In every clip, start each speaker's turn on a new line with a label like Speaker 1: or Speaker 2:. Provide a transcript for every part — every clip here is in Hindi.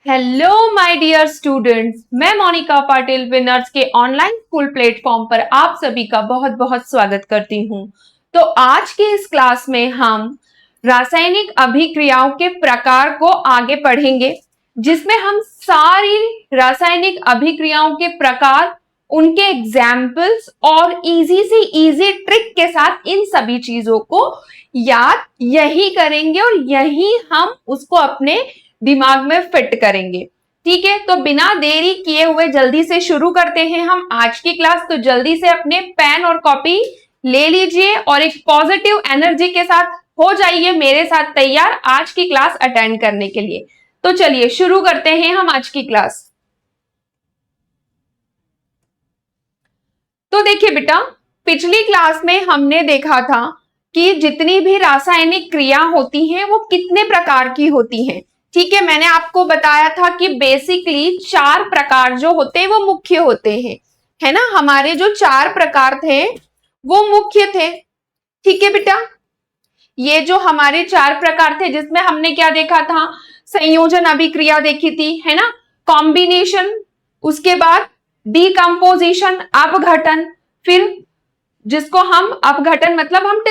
Speaker 1: हेलो माय डियर स्टूडेंट्स, मैं मोनिका पाटिल विनर्स के ऑनलाइन स्कूल प्लेटफॉर्म पर आप सभी का बहुत बहुत स्वागत करती हूं। तो आज के इस क्लास में हम रासायनिक अभिक्रियाओं के प्रकार को आगे पढ़ेंगे, जिसमें हम सारी रासायनिक अभिक्रियाओं के प्रकार, उनके एग्जाम्पल्स और इजी से इजी ट्रिक के साथ इन सभी चीजों को याद यही करेंगे और यही हम उसको अपने दिमाग में फिट करेंगे। ठीक है, तो बिना देरी किए हुए जल्दी से शुरू करते हैं हम आज की क्लास। तो जल्दी से अपने पेन और कॉपी ले लीजिए और एक पॉजिटिव एनर्जी के साथ हो जाइए मेरे साथ तैयार आज की क्लास अटेंड करने के लिए। तो चलिए शुरू करते हैं हम आज की क्लास। तो देखिए बेटा, पिछली क्लास में हमने देखा था कि जितनी भी रासायनिक क्रिया होती हैं वो कितने प्रकार की होती हैं। ठीक है, मैंने आपको बताया था कि बेसिकली 4 प्रकार जो होते हैं वो मुख्य होते हैं, है ना। हमारे जो 4 प्रकार थे वो मुख्य थे। ठीक है बेटा, ये जो हमारे 4 प्रकार थे जिसमें हमने क्या देखा था, संयोजन अभिक्रिया देखी थी, है ना, कॉम्बिनेशन, उसके बाद डीकंपोजिशन अपघटन, फिर जिसको हम अपघटन मतलब हम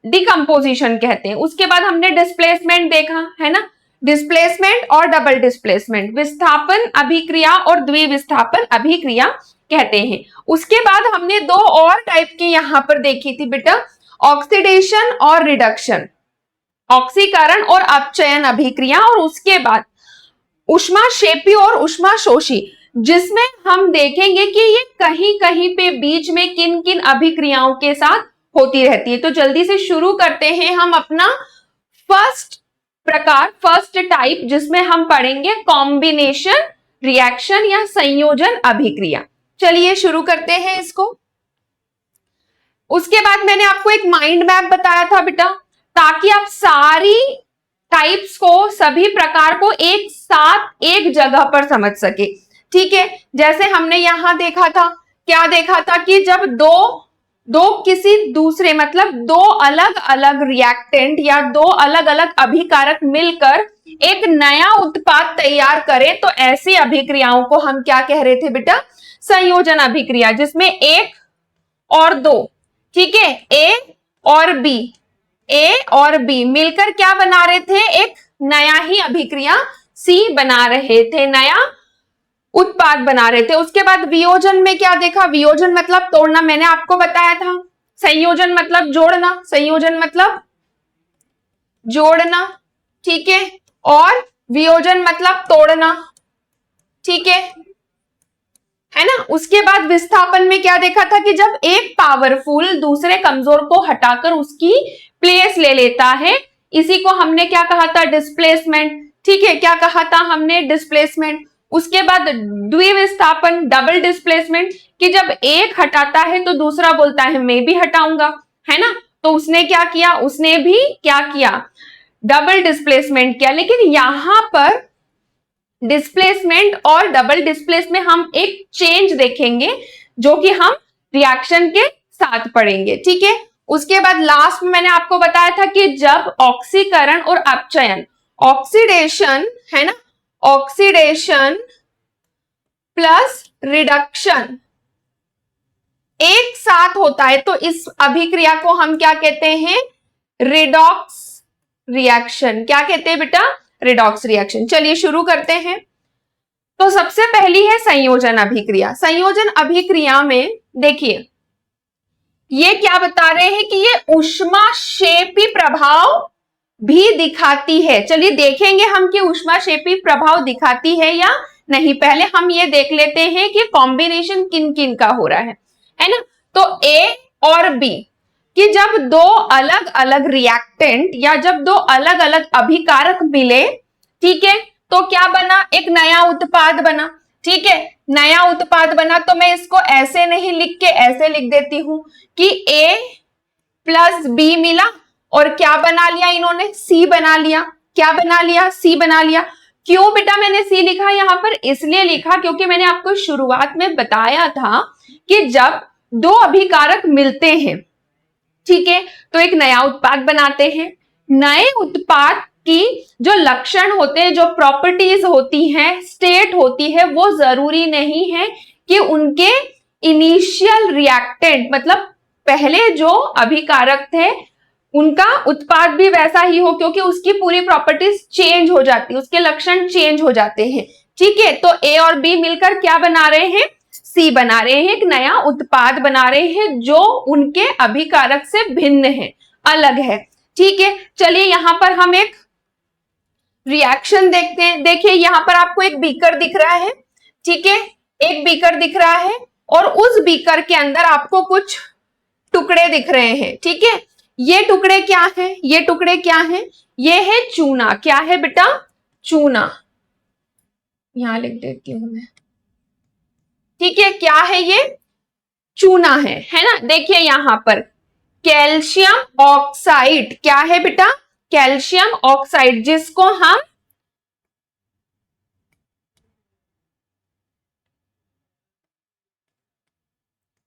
Speaker 1: डिकम्पोजिशन कहते हैं, उसके बाद हमने डिस्प्लेसमेंट देखा, है ना, डिस्प्लेसमेंट और डबल डिस्प्लेसमेंट, विस्थापन अभिक्रिया और द्विविस्थापन अभिक्रिया कहते हैं। उसके बाद हमने 2 और टाइप की यहां पर देखी थी बेटा, ऑक्सीडेशन और रिडक्शन, ऑक्सीकरण और अपचयन अभिक्रिया, और उसके बाद ऊष्माक्षेपी और ऊष्माशोषी, जिसमें हम देखेंगे कि ये कहीं कहीं पे बीच में किन किन अभिक्रियाओं के साथ होती रहती है। तो जल्दी से शुरू करते हैं हम अपना फर्स्ट प्रकार, फर्स्ट टाइप, जिसमें हम पढ़ेंगे कॉम्बिनेशन रिएक्शन या संयोजन अभिक्रिया। चलिए शुरू करते हैं इसको। उसके बाद मैंने आपको एक माइंड मैप बताया था बेटा, ताकि आप सारी टाइप्स को, सभी प्रकार को एक साथ एक जगह पर समझ सके। ठीक है, जैसे हमने यहां देखा था, क्या देखा था कि जब दो किसी दूसरे मतलब 2 अलग अलग रिएक्टेंट या 2 अलग अलग अभिकारक मिलकर एक नया उत्पाद तैयार करें, तो ऐसी अभिक्रियाओं को हम क्या कह रहे थे बेटा, संयोजन अभिक्रिया, जिसमें 1 और 2, ठीक है, ए और बी मिलकर क्या बना रहे थे, एक नया ही अभिक्रिया सी बना रहे थे, नया उत्पाद बना रहे थे। उसके बाद वियोजन में क्या देखा, वियोजन मतलब तोड़ना, मैंने आपको बताया था। संयोजन मतलब जोड़ना, संयोजन मतलब जोड़ना, ठीक है, और वियोजन मतलब तोड़ना, ठीक है ना। उसके बाद विस्थापन में क्या देखा था कि जब एक पावरफुल दूसरे कमजोर को हटाकर उसकी प्लेस ले लेता है, इसी को हमने क्या कहा था, डिस्प्लेसमेंट। ठीक है, क्या कहा था हमने, डिस्प्लेसमेंट। उसके बाद द्विविस्थापन, डबल डिस्प्लेसमेंट, कि जब एक हटाता है तो दूसरा बोलता है मैं भी हटाऊंगा, है ना, तो उसने क्या किया, उसने भी क्या किया, डबल डिस्प्लेसमेंट किया। लेकिन यहां पर डिस्प्लेसमेंट और डबल डिस्प्लेस में हम एक चेंज देखेंगे जो कि हम रिएक्शन के साथ पढ़ेंगे। ठीक है, उसके बाद लास्ट में मैंने आपको बताया था कि जब ऑक्सीकरण और अपचयन, ऑक्सीडेशन, है ना, ऑक्सीडेशन प्लस रिडक्शन एक साथ होता है, तो इस अभिक्रिया को हम क्या कहते हैं, रिडॉक्स रिएक्शन। क्या कहते हैं बेटा, रिडॉक्स रिएक्शन। चलिए शुरू करते हैं। तो सबसे पहली है संयोजन अभिक्रिया। संयोजन अभिक्रिया में देखिए ये क्या बता रहे हैं कि ये ऊष्माक्षेपी प्रभाव भी दिखाती है। चलिए देखेंगे हम कि ऊष्माक्षेपी प्रभाव दिखाती है या नहीं। पहले हम ये देख लेते हैं कि कॉम्बिनेशन किन किन का हो रहा है ना। तो ए और बी कि जब 2 अलग अलग रिएक्टेंट या जब 2 अलग अलग अभिकारक मिले, ठीक है, तो क्या बना, एक नया उत्पाद बना। ठीक है, नया उत्पाद बना, तो मैं इसको ऐसे नहीं लिख के ऐसे लिख देती हूं कि ए प्लस बी मिला और क्या बना लिया इन्होंने, सी बना लिया। क्या बना लिया, सी बना लिया। क्यों बेटा मैंने सी लिखा यहां पर, इसलिए लिखा क्योंकि मैंने आपको शुरुआत में बताया था कि जब 2 अभिकारक मिलते हैं, ठीक है, तो एक नया उत्पाद बनाते हैं। नए उत्पाद कि जो लक्षण होते हैं, जो प्रॉपर्टीज होती हैं, स्टेट होती है, वो जरूरी नहीं है कि उनके इनिशियल रिएक्टेंट मतलब पहले जो अभिकारक थे उनका उत्पाद भी वैसा ही हो, क्योंकि उसकी पूरी प्रॉपर्टीज चेंज हो जाती है, उसके लक्षण चेंज हो जाते हैं। ठीक है, तो ए और बी मिलकर क्या बना रहे हैं? सी बना रहे हैं, एक नया उत्पाद बना रहे हैं जो उनके अभिकारक से भिन्न है, अलग है। ठीक है, चलिए यहां पर हम एक रिएक्शन देखते हैं। देखिए यहां पर आपको एक बीकर दिख रहा है। ठीक है, एक बीकर दिख रहा है और उस बीकर के अंदर आपको कुछ टुकड़े दिख रहे हैं। ठीक है, ये टुकड़े क्या है? ये टुकड़े क्या है? ये है चूना। क्या है बेटा? चूना। यहां लिख देती हूं मैं। ठीक है, क्या है ये? चूना है ना। देखिए यहां पर कैल्शियम ऑक्साइड, क्या है बेटा? कैल्शियम ऑक्साइड, जिसको हम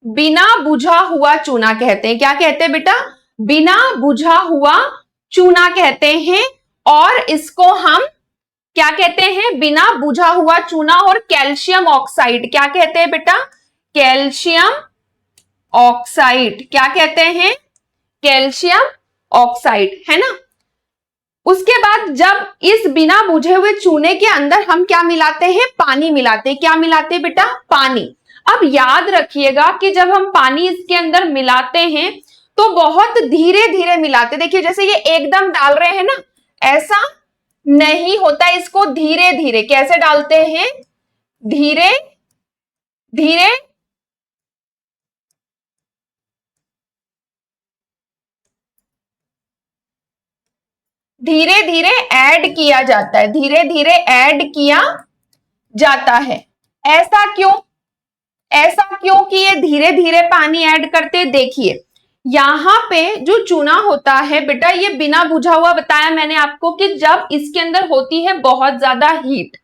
Speaker 1: बिना बुझा हुआ चूना कहते हैं। क्या कहते हैं बेटा? बिना बुझा हुआ चूना कहते हैं। और इसको हम क्या कहते हैं? बिना बुझा हुआ चूना और कैल्शियम ऑक्साइड क्या कहते हैं बेटा? Calcium oxide. क्या कहते हैं? कैल्शियम ऑक्साइड, है ना। उसके बाद जब इस बिना बुझे हुए चूने के अंदर हम क्या मिलाते हैं? पानी मिलाते हैं। क्या मिलाते हैं बेटा? पानी। अब याद रखिएगा कि जब हम पानी इसके अंदर मिलाते हैं तो बहुत धीरे धीरे मिलाते। देखिए जैसे ये एकदम डाल रहे हैं ना, ऐसा नहीं होता, इसको धीरे धीरे कैसे डालते हैं? धीरे धीरे धीरे धीरे ऐड किया जाता है, धीरे धीरे ऐड किया जाता है। ऐसा क्यों? ऐसा क्यों कि ये धीरे धीरे पानी ऐड करते? देखिए यहां पे जो चूना होता है बेटा, ये बिना बुझा हुआ बताया मैंने आपको कि जब इसके अंदर होती है बहुत ज्यादा हीट।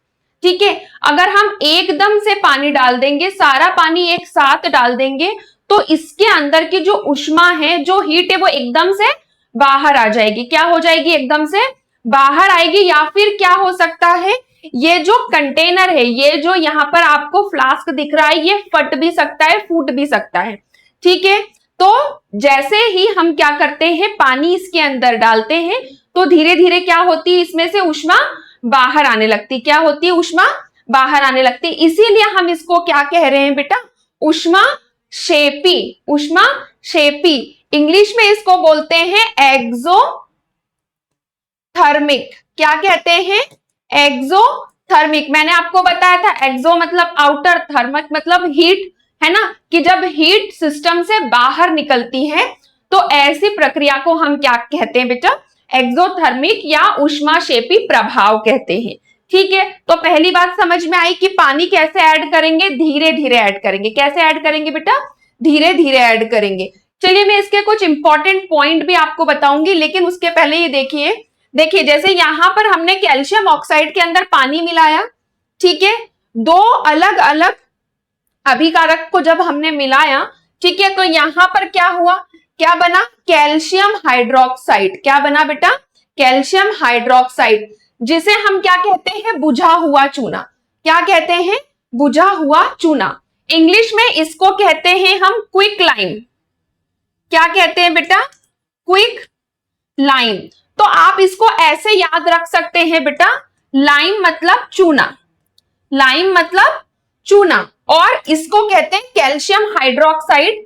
Speaker 1: ठीक है, अगर हम एकदम से पानी डाल देंगे, सारा पानी एक साथ डाल देंगे, तो इसके अंदर की जो ऊष्मा है, जो हीट है, वो एकदम से बाहर आ जाएगी। क्या हो जाएगी? एकदम से बाहर आएगी। या फिर क्या हो सकता है, ये जो कंटेनर है, ये जो यहाँ पर आपको फ्लास्क दिख रहा है, ये फट भी सकता है, फूट भी सकता है। ठीक है, तो जैसे ही हम क्या करते हैं, पानी इसके अंदर डालते हैं, तो धीरे धीरे क्या होती है, इसमें से ऊष्मा बाहर आने लगती। क्या होती है? ऊष्मा बाहर आने लगती। इसीलिए हम इसको क्या कह रहे हैं बेटा? ऊष्मा शेपी। ऊष्मा शेपी। इंग्लिश में इसको बोलते हैं एक्सोथर्मिक। क्या कहते हैं? एक्सोथर्मिक। मैंने आपको बताया था एक्सो मतलब आउटर, थर्मिक मतलब हीट, है ना, कि जब हीट सिस्टम से बाहर निकलती है तो ऐसी प्रक्रिया को हम क्या कहते हैं बेटा? एक्सोथर्मिक या ऊष्माक्षेपी प्रभाव कहते हैं। ठीक है, तो पहली बात समझ में आई कि पानी कैसे ऐड करेंगे? धीरे धीरे ऐड करेंगे। कैसे ऐड करेंगे बेटा? धीरे धीरे ऐड करेंगे। चलिए मैं इसके कुछ इंपॉर्टेंट पॉइंट भी आपको बताऊंगी, लेकिन उसके पहले ये देखिए। देखिए जैसे यहां पर हमने कैल्शियम ऑक्साइड के अंदर पानी मिलाया। ठीक है, दो अलग अलग अभिकारक को जब हमने मिलाया, ठीक है, तो यहां पर क्या हुआ? क्या बना? Calcium hydroxide. क्या बना बेटा? कैल्शियम हाइड्रोक्साइड, जिसे हम क्या कहते हैं? बुझा हुआ चूना। क्या कहते हैं? बुझा हुआ चूना। इंग्लिश में इसको कहते हैं हम क्विक लाइम। क्या कहते हैं बेटा? Quick lime. तो आप इसको ऐसे याद रख सकते हैं बेटा, लाइम मतलब चूना, लाइम मतलब चूना, और इसको कहते हैं कैल्शियम हाइड्रोक्साइड।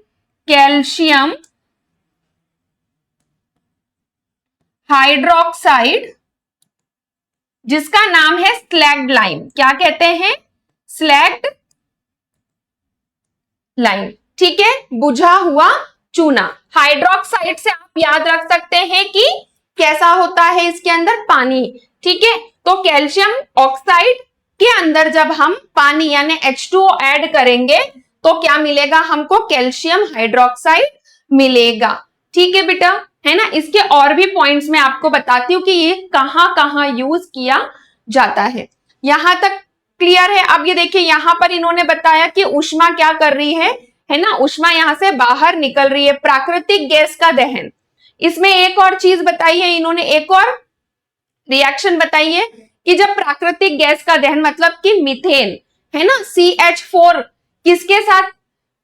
Speaker 1: कैल्शियम हाइड्रोक्साइड, जिसका नाम है स्लैग्ड लाइम। क्या कहते हैं? Slagged lime. ठीक है, बुझा हुआ चूना। हाइड्रोक्साइड से आप याद रख सकते हैं कि कैसा होता है, इसके अंदर पानी। ठीक है, तो कैल्शियम ऑक्साइड के अंदर जब हम पानी यानी H2O ऐड करेंगे तो क्या मिलेगा हमको? कैल्शियम हाइड्रोक्साइड मिलेगा। ठीक है बेटा, है ना। इसके और भी पॉइंट्स मैं आपको बताती हूँ कि ये कहां कहां यूज किया जाता है। यहां तक क्लियर है? अब ये देखिए यहां पर इन्होंने बताया कि ऊष्मा क्या कर रही है ना, ऊष्मा यहां से बाहर निकल रही है, प्राकृतिक गैस का दहन। इसमें एक और चीज बताई है इन्होंने, एक और रिएक्शन बताइए कि जब प्राकृतिक गैस का दहन मतलब कि मीथेन है ना, CH4 किसके साथ,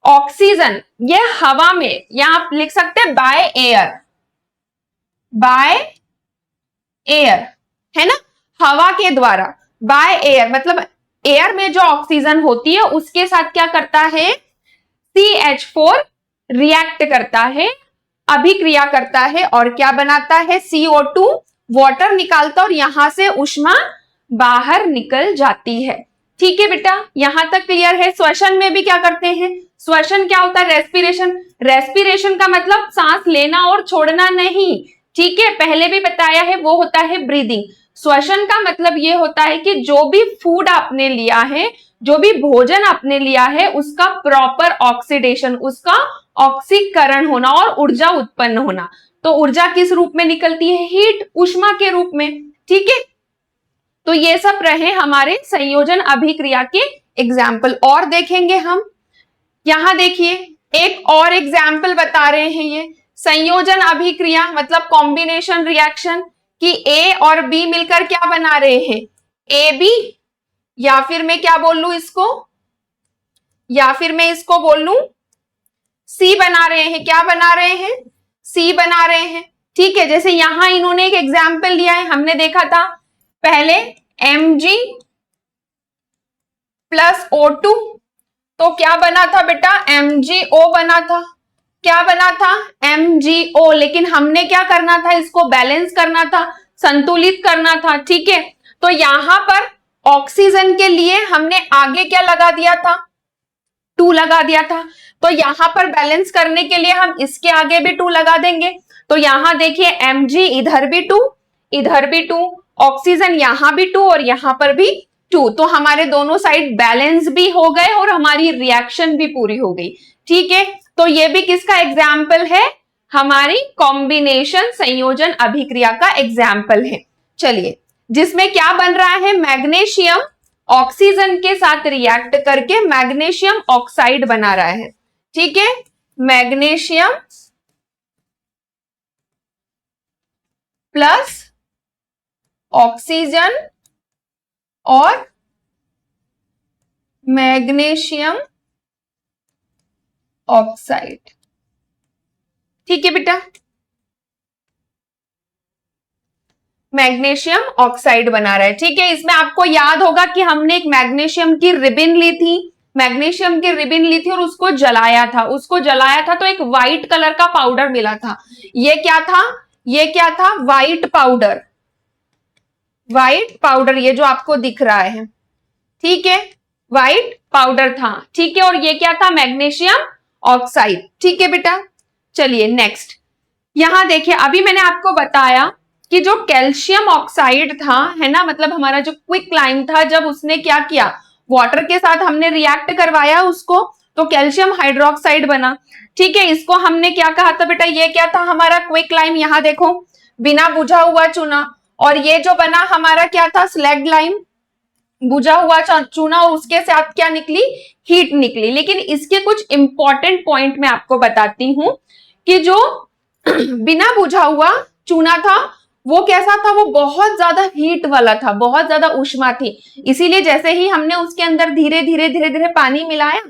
Speaker 1: ऑक्सीजन, ये हवा में, या आप लिख सकते हैं बाय एयर, बाय एयर है ना, हवा के द्वारा, बाय एयर मतलब एयर में जो ऑक्सीजन होती है उसके साथ क्या करता है, CH4 रिएक्ट करता है, अभिक्रिया करता है और क्या बनाता है, CO2, वाटर निकालता और यहां से ऊष्मा बाहर निकल जाती है। ठीक है बेटा, यहां तक क्लियर है। श्वसन में भी क्या करते हैं, श्वसन क्या होता है, रेस्पिरेशन। रेस्पिरेशन का मतलब सांस लेना और छोड़ना नहीं, ठीक है, पहले भी बताया है, वो होता है ब्रीदिंग। श्वसन का मतलब ये होता है कि जो भी फूड आपने लिया है, जो भी भोजन आपने लिया है, उसका प्रॉपर ऑक्सीडेशन, उसका ऑक्सीकरण होना और ऊर्जा उत्पन्न होना। तो ऊर्जा किस रूप में निकलती है, हीट, ऊष्मा के रूप में। ठीक है, तो ये सब रहे हमारे संयोजन अभिक्रिया के एग्जाम्पल। और देखेंगे हम, यहां देखिए एक और एग्जाम्पल बता रहे हैं, ये संयोजन अभिक्रिया मतलब कॉम्बिनेशन रिएक्शन, कि ए और बी मिलकर क्या बना रहे हैं, ए बी, या फिर मैं क्या बोल लू इसको, या फिर मैं इसको बोल लू सी बना रहे हैं। क्या बना रहे हैं, सी बना रहे हैं। ठीक है, जैसे यहां इन्होंने एक एग्जाम्पल लिया है, हमने देखा था पहले Mg प्लस O2, तो क्या बना था बेटा, MgO बना था। क्या बना था, MgO, लेकिन हमने क्या करना था, इसको बैलेंस करना था, संतुलित करना था। ठीक है, तो यहां पर ऑक्सीजन के लिए हमने आगे क्या लगा दिया था, 2 लगा दिया था। तो यहां पर बैलेंस करने के लिए हम इसके आगे भी 2 लगा देंगे। तो यहां देखिए Mg इधर भी 2, इधर भी 2, ऑक्सीजन यहां भी 2 और यहां पर भी 2, तो हमारे दोनों साइड बैलेंस भी हो गए और हमारी रिएक्शन भी पूरी हो गई। ठीक है, तो ये भी किसका एग्जाम्पल है, हमारी कॉम्बिनेशन संयोजन अभिक्रिया का एग्जाम्पल है। चलिए, जिसमें क्या बन रहा है, मैग्नीशियम ऑक्सीजन के साथ रिएक्ट करके मैग्नीशियम ऑक्साइड बना रहा है। ठीक है, मैग्नीशियम प्लस ऑक्सीजन और मैग्नीशियम ऑक्साइड। ठीक है बेटा, मैग्नीशियम ऑक्साइड बना रहा है। ठीक है, इसमें आपको याद होगा कि हमने एक मैग्नीशियम की रिबिन ली थी, मैग्नीशियम की रिबिन ली थी और उसको जलाया था, उसको जलाया था तो एक व्हाइट कलर का पाउडर मिला था। ये क्या था, ये क्या था, व्हाइट पाउडर, व्हाइट पाउडर, ये जो आपको दिख रहा है। ठीक है, व्हाइट पाउडर था। ठीक है, और ये क्या था, मैग्नीशियम ऑक्साइड। ठीक है बेटा, चलिए नेक्स्ट, यहां देखिए अभी मैंने आपको बताया कि जो कैल्शियम ऑक्साइड था, है ना, मतलब हमारा जो क्विकलाइम था, जब उसने क्या किया, वाटर के साथ हमने रिएक्ट करवाया उसको, तो कैल्शियम हाइड्रोक्साइड बना। ठीक है, इसको हमने क्या कहा था बेटा, ये क्या था हमारा क्विकलाइम, यहां देखो बिना बुझा हुआ चूना, और ये जो बना हमारा क्या था, स्लैग लाइम, बुझा हुआ चूना, और उसके साथ क्या निकली, हीट निकली। लेकिन इसके कुछ इंपॉर्टेंट पॉइंट मैं आपको बताती हूं कि जो बिना बुझा हुआ चूना था वो कैसा था, वो बहुत ज्यादा हीट वाला था, बहुत ज्यादा ऊष्मा थी। इसीलिए जैसे ही हमने उसके अंदर धीरे धीरे धीरे धीरे पानी मिलाया,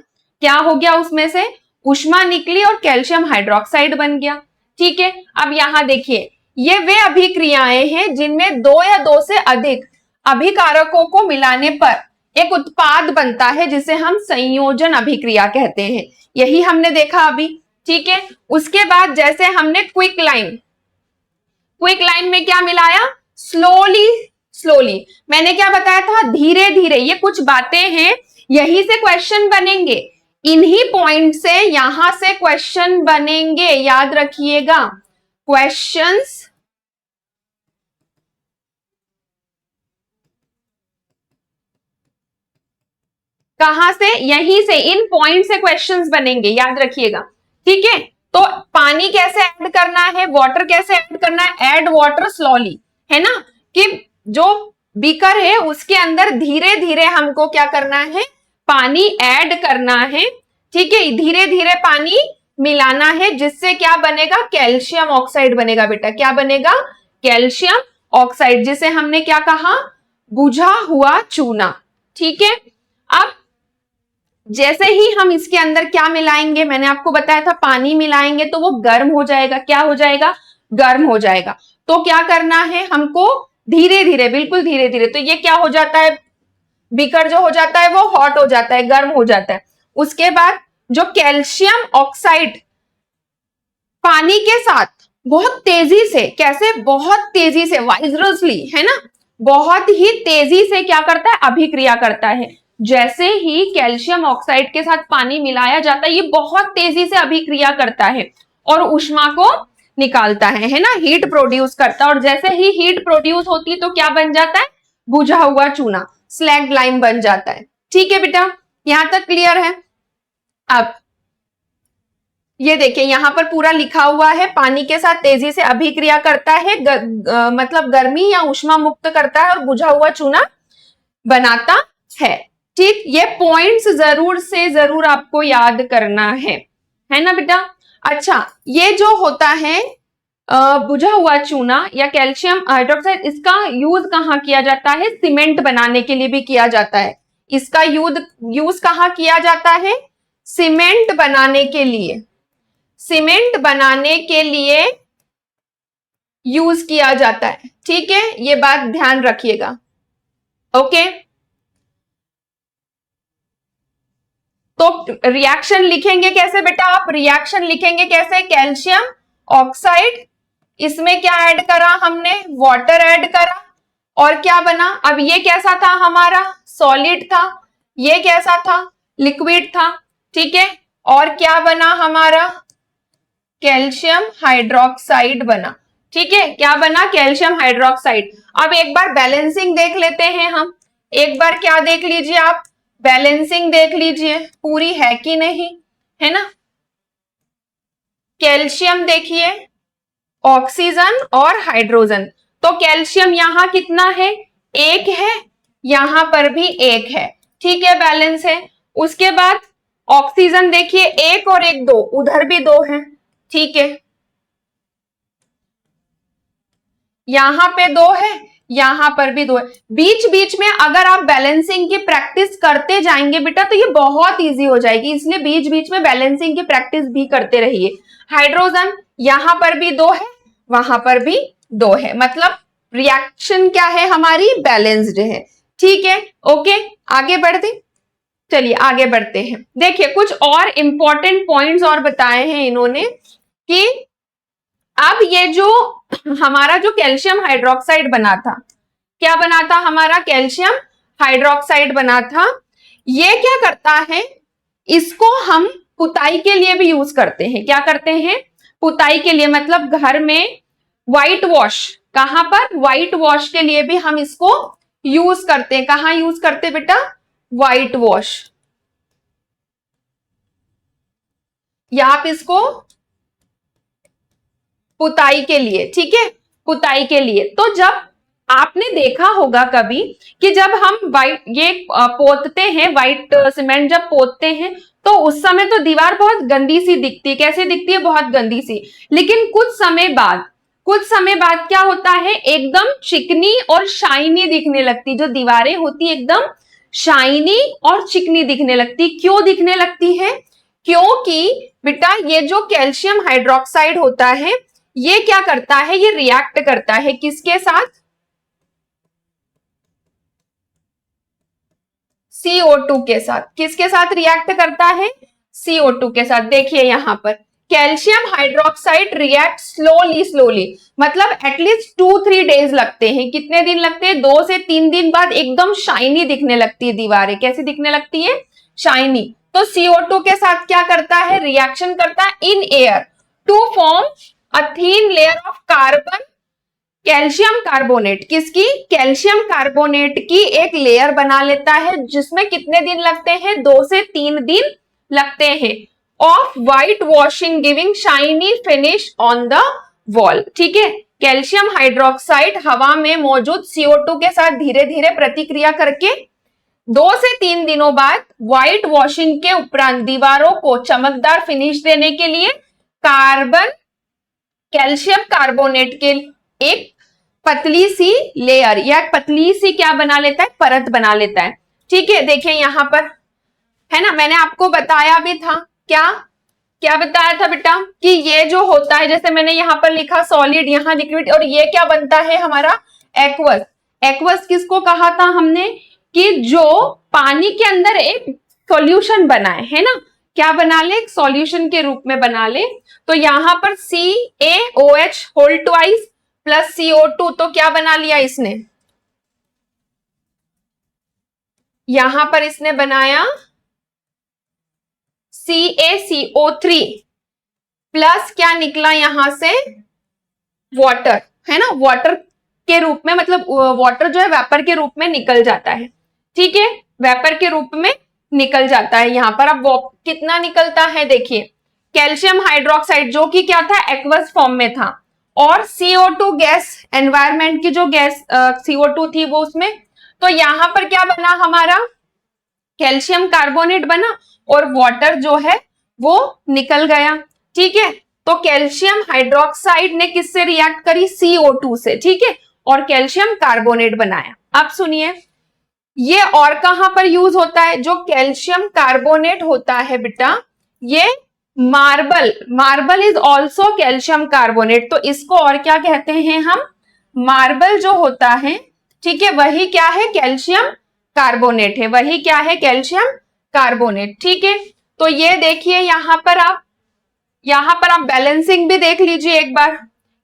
Speaker 1: क्या हो गया, उसमें से ऊष्मा निकली और कैल्शियम हाइड्रोक्साइड बन गया। ठीक है, अब यहां देखिए, ये वे अभिक्रियाएं हैं जिनमें 2 या 2 से अधिक अभिकारकों को मिलाने पर एक उत्पाद बनता है, जिसे हम संयोजन अभिक्रिया कहते हैं। यही हमने देखा अभी। ठीक है, उसके बाद जैसे हमने क्विकलाइम, क्विकलाइम में क्या मिलाया, स्लोली स्लोली, मैंने क्या बताया था, धीरे धीरे। ये कुछ बातें हैं, यही से क्वेश्चन बनेंगे, इन्हीं पॉइंट से यहां से क्वेश्चन बनेंगे, याद रखिएगा। क्वेश्चंस कहां से, यहीं से, इन पॉइंट से क्वेश्चंस बनेंगे, याद रखिएगा। ठीक है, तो पानी कैसे ऐड करना है, वाटर कैसे ऐड करना है, ऐड वाटर स्लोली, है ना, कि जो बीकर है उसके अंदर धीरे धीरे हमको क्या करना है, पानी ऐड करना है। ठीक है, धीरे धीरे पानी मिलाना है, जिससे क्या बनेगा, कैल्शियम ऑक्साइड बनेगा बेटा। क्या बनेगा, कैल्शियम ऑक्साइड, जिसे हमने क्या कहा, बुझा हुआ चूना। ठीक है, अब जैसे ही हम इसके अंदर क्या मिलाएंगे, मैंने आपको बताया था पानी मिलाएंगे तो वो गर्म हो जाएगा। क्या हो जाएगा, गर्म हो जाएगा। तो क्या करना है हमको, धीरे धीरे, बिल्कुल धीरे धीरे। तो ये क्या हो जाता है, बीकर जो हो जाता है वो हॉट हो जाता है, गर्म हो जाता है। उसके बाद जो कैल्शियम ऑक्साइड पानी के साथ बहुत तेजी से, कैसे, बहुत तेजी से, वाइजरसली, है ना, बहुत ही तेजी से क्या करता है, अभिक्रिया करता है। जैसे ही कैल्शियम ऑक्साइड के साथ पानी मिलाया जाता है, ये बहुत तेजी से अभिक्रिया करता है और ऊष्मा को निकालता है ना, हीट प्रोड्यूस करता है। और जैसे ही हीट प्रोड्यूस होती है तो क्या बन जाता है, बुझा हुआ चूना, स्लैग लाइम बन जाता है। ठीक है बेटा, यहां तक क्लियर है। अब ये देखिए यहां पर पूरा लिखा हुआ है, पानी के साथ तेजी से अभिक्रिया करता है, मतलब गर्मी या ऊष्मा मुक्त करता है और बुझा हुआ चूना बनाता है। ठीक, ये पॉइंट्स जरूर से जरूर आपको याद करना है ना बेटा। अच्छा, ये जो होता है बुझा हुआ चूना या कैल्शियम हाइड्रोक्साइड, इसका यूज कहाँ किया जाता है, सीमेंट बनाने के लिए भी किया जाता है। इसका यूज कहाँ किया जाता है, सीमेंट बनाने के लिए, सीमेंट बनाने के लिए यूज किया जाता है। ठीक है, ये बात ध्यान रखिएगा। ओके, तो रिएक्शन लिखेंगे कैसे बेटा, आप रिएक्शन लिखेंगे कैसे, कैल्शियम ऑक्साइड, इसमें क्या ऐड करा हमने, वाटर ऐड करा, और क्या बना, अब ये कैसा था हमारा, सॉलिड था, ये कैसा था, लिक्विड था। ठीक है, और क्या बना हमारा, कैल्शियम हाइड्रोक्साइड बना। ठीक है, क्या बना, कैल्शियम हाइड्रोक्साइड। अब एक बार बैलेंसिंग देख लेते हैं हम, एक बार क्या देख लीजिए आप, बैलेंसिंग देख लीजिए पूरी है कि नहीं, है ना। कैल्शियम देखिए, ऑक्सीजन और हाइड्रोजन, तो कैल्शियम यहां कितना है, एक है, यहां पर भी एक है। ठीक है, बैलेंस है। उसके बाद ऑक्सीजन देखिए, एक और एक दो, उधर भी दो है। ठीक है, यहां पे दो है, यहां पर भी दो है। बीच बीच में अगर आप बैलेंसिंग की प्रैक्टिस करते जाएंगे बेटा तो ये बहुत इजी हो जाएगी, इसलिए बीच बीच में बैलेंसिंग की प्रैक्टिस भी करते रहिए। हाइड्रोजन यहां पर भी दो है, वहां पर भी दो है, मतलब रिएक्शन क्या है हमारी, बैलेंस्ड है। ठीक है, ओके, आगे बढ़ते, चलिए आगे बढ़ते हैं। देखिए कुछ और इंपॉर्टेंट पॉइंट्स और बताए हैं इन्होंने कि अब ये जो हमारा जो कैल्शियम हाइड्रोक्साइड बना था, क्या बना था हमारा, कैल्शियम हाइड्रोक्साइड बना था, ये क्या करता है, इसको हम पुताई के लिए भी यूज करते हैं। क्या करते हैं, पुताई के लिए, मतलब घर में व्हाइट वॉश, कहां पर, व्हाइट वॉश के लिए भी हम इसको यूज करते हैं। कहां यूज करते हैं बेटा, व्हाइट वॉश, या आप इसको पुताई के लिए, ठीक है, पुताई के लिए। तो जब आपने देखा होगा कभी कि जब हम व्हाइट ये पोतते हैं, व्हाइट सीमेंट जब पोतते हैं तो उस समय तो दीवार बहुत गंदी सी दिखती है, कैसे दिखती है, बहुत गंदी सी। लेकिन कुछ समय बाद क्या होता है, एकदम चिकनी और शाइनी दिखने लगती, जो दीवारें होती एकदम शाइनी और चिकनी दिखने लगती। क्यों दिखने लगती है, क्योंकि बेटा ये जो कैल्शियम हाइड्रोक्साइड होता है ये क्या करता है, ये रिएक्ट करता है किसके साथ, CO2 के साथ। किसके साथ रिएक्ट करता है, CO2 के साथ। देखिए यहां पर कैल्शियम हाइड्रोक्साइड रिएक्ट स्लोली, मतलब एटलीस्ट 2-3 डेज लगते हैं। कितने दिन लगते हैं, 2 से 3 दिन बाद एकदम शाइनी दिखने लगती है दीवारें। कैसी दिखने लगती है, शाइनी। तो CO2 के साथ क्या करता है, रिएक्शन करता है in air to form a thin layer of carbon, calcium carbonate, किसकी, कैल्शियम कार्बोनेट की एक लेयर बना लेता है, जिसमें कितने दिन लगते हैं, 2 से 3 दिन लगते हैं, of white washing giving shiny finish on the wall. ठीक है, कैल्शियम हाइड्रोक्साइड हवा में मौजूद CO2 के साथ धीरे धीरे प्रतिक्रिया करके 2 से 3 दिनों बाद व्हाइट वॉशिंग के उपरांत दीवारों को चमकदार फिनिश देने के लिए कार्बन कैल्शियम कार्बोनेट के एक पतली सी लेयर या पतली सी क्या बना लेता है, परत बना लेता है। ठीक है, देखिए यहां पर है ना, मैंने आपको बताया भी था, क्या क्या बताया था बेटा, कि ये जो होता है, जैसे मैंने यहाँ पर लिखा सॉलिड, यहाँ लिक्विड, और ये क्या बनता है हमारा एक्वस। एक्वस किसको कहा था हमने, कि जो पानी के अंदर एक सॉल्यूशन बनाए, है ना, क्या बना ले, एक सॉल्यूशन के रूप में बना ले। तो यहां पर CaOH whole twice plus CO2, तो क्या बना लिया इसने, यहां पर इसने बनाया CaCO3 प्लस क्या निकला यहां से, वाटर, है ना, वाटर के रूप में, मतलब वाटर जो है वेपर के रूप में निकल जाता है। ठीक है, वेपर के रूप में निकल जाता है यहां पर। अब कितना निकलता है, देखिए कैल्शियम हाइड्रोक्साइड जो कि क्या था, एक्वस फॉर्म में था, और CO2 गैस, एनवायरमेंट की जो गैस CO2 थी वो उसमें, तो यहां पर क्या बना हमारा, कैल्शियम कार्बोनेट बना, और वाटर जो है वो निकल गया। ठीक है, तो कैल्शियम हाइड्रोक्साइड ने किससे रिएक्ट करी, CO2 से। ठीक है, और कैल्शियम कार्बोनेट बनाया। अब सुनिए, ये और कहां पर यूज होता है, जो कैल्शियम कार्बोनेट होता है बेटा, ये marble is also calcium carbonate, तो इसको और क्या कहते हैं हम, मार्बल जो होता है, ठीक है, वही क्या है, कैल्शियम कार्बोनेट है, वही क्या है, कैल्शियम कार्बोनेट। ठीक है, तो ये देखिए यहां पर आप बैलेंसिंग भी देख लीजिए एक बार,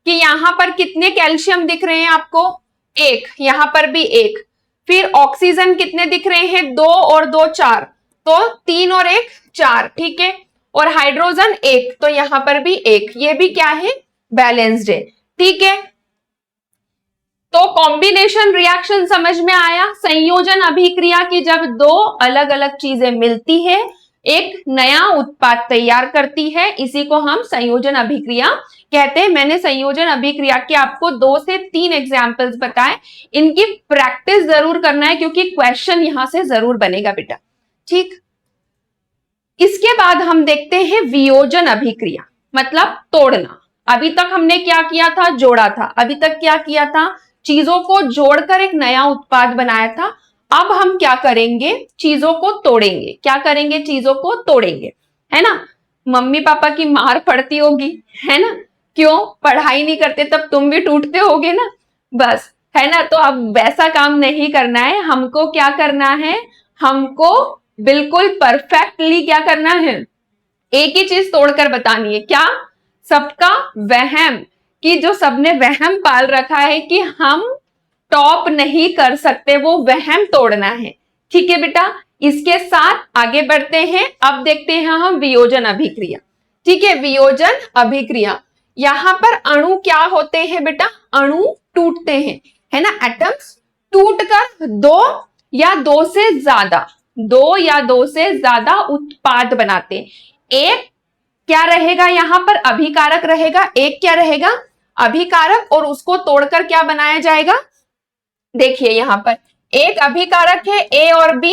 Speaker 1: कि यहां पर कितने कैल्शियम दिख रहे हैं आपको, एक, यहां पर भी एक, फिर ऑक्सीजन कितने दिख रहे हैं, 2 और 2 4, तो 3 और 1 4। ठीक है, और हाइड्रोजन 1, तो यहां पर भी 1, ये भी क्या है, बैलेंस्ड है। ठीक है, तो कॉम्बिनेशन रिएक्शन समझ में आया, संयोजन अभिक्रिया की जब दो अलग अलग चीजें मिलती है, एक नया उत्पाद तैयार करती है, इसी को हम संयोजन अभिक्रिया कहते हैं। मैंने संयोजन अभिक्रिया के आपको 2 से 3 एग्जाम्पल्स बताए, इनकी प्रैक्टिस जरूर करना है क्योंकि क्वेश्चन यहां से जरूर बनेगा बेटा। ठीक, इसके बाद हम देखते हैं वियोजन अभिक्रिया, मतलब तोड़ना। अभी तक हमने क्या किया था, जोड़ा था। अभी तक क्या किया था, चीजों को जोड़कर एक नया उत्पाद बनाया था। अब हम क्या करेंगे, चीजों को तोड़ेंगे। क्या करेंगे, चीजों को तोड़ेंगे, है ना। मम्मी पापा की मार पड़ती होगी, है ना, क्यों, पढ़ाई नहीं करते तब तुम भी टूटते होगे ना, बस, है ना। तो अब वैसा काम नहीं करना है, हमको क्या करना है, हमको बिल्कुल परफेक्टली क्या करना है, एक ही चीज तोड़कर बतानी है। क्या, सबका वहम, कि जो सबने वहम पाल रखा है कि हम टॉप नहीं कर सकते, वो वहम तोड़ना है। ठीक है बेटा, इसके साथ आगे बढ़ते हैं। अब देखते हैं हम वियोजन अभिक्रिया। ठीक है, वियोजन अभिक्रिया, यहां पर अणु क्या होते हैं बेटा, अणु टूटते हैं, है ना, एटम्स टूटकर 2 या 2 से ज्यादा उत्पाद बनाते हैं। एक क्या रहेगा, यहां पर अभिकारक रहेगा, एक क्या रहेगा, अभिकारक, और उसको तोड़कर क्या बनाया जाएगा, देखिए यहां पर एक अभिकारक है A और B,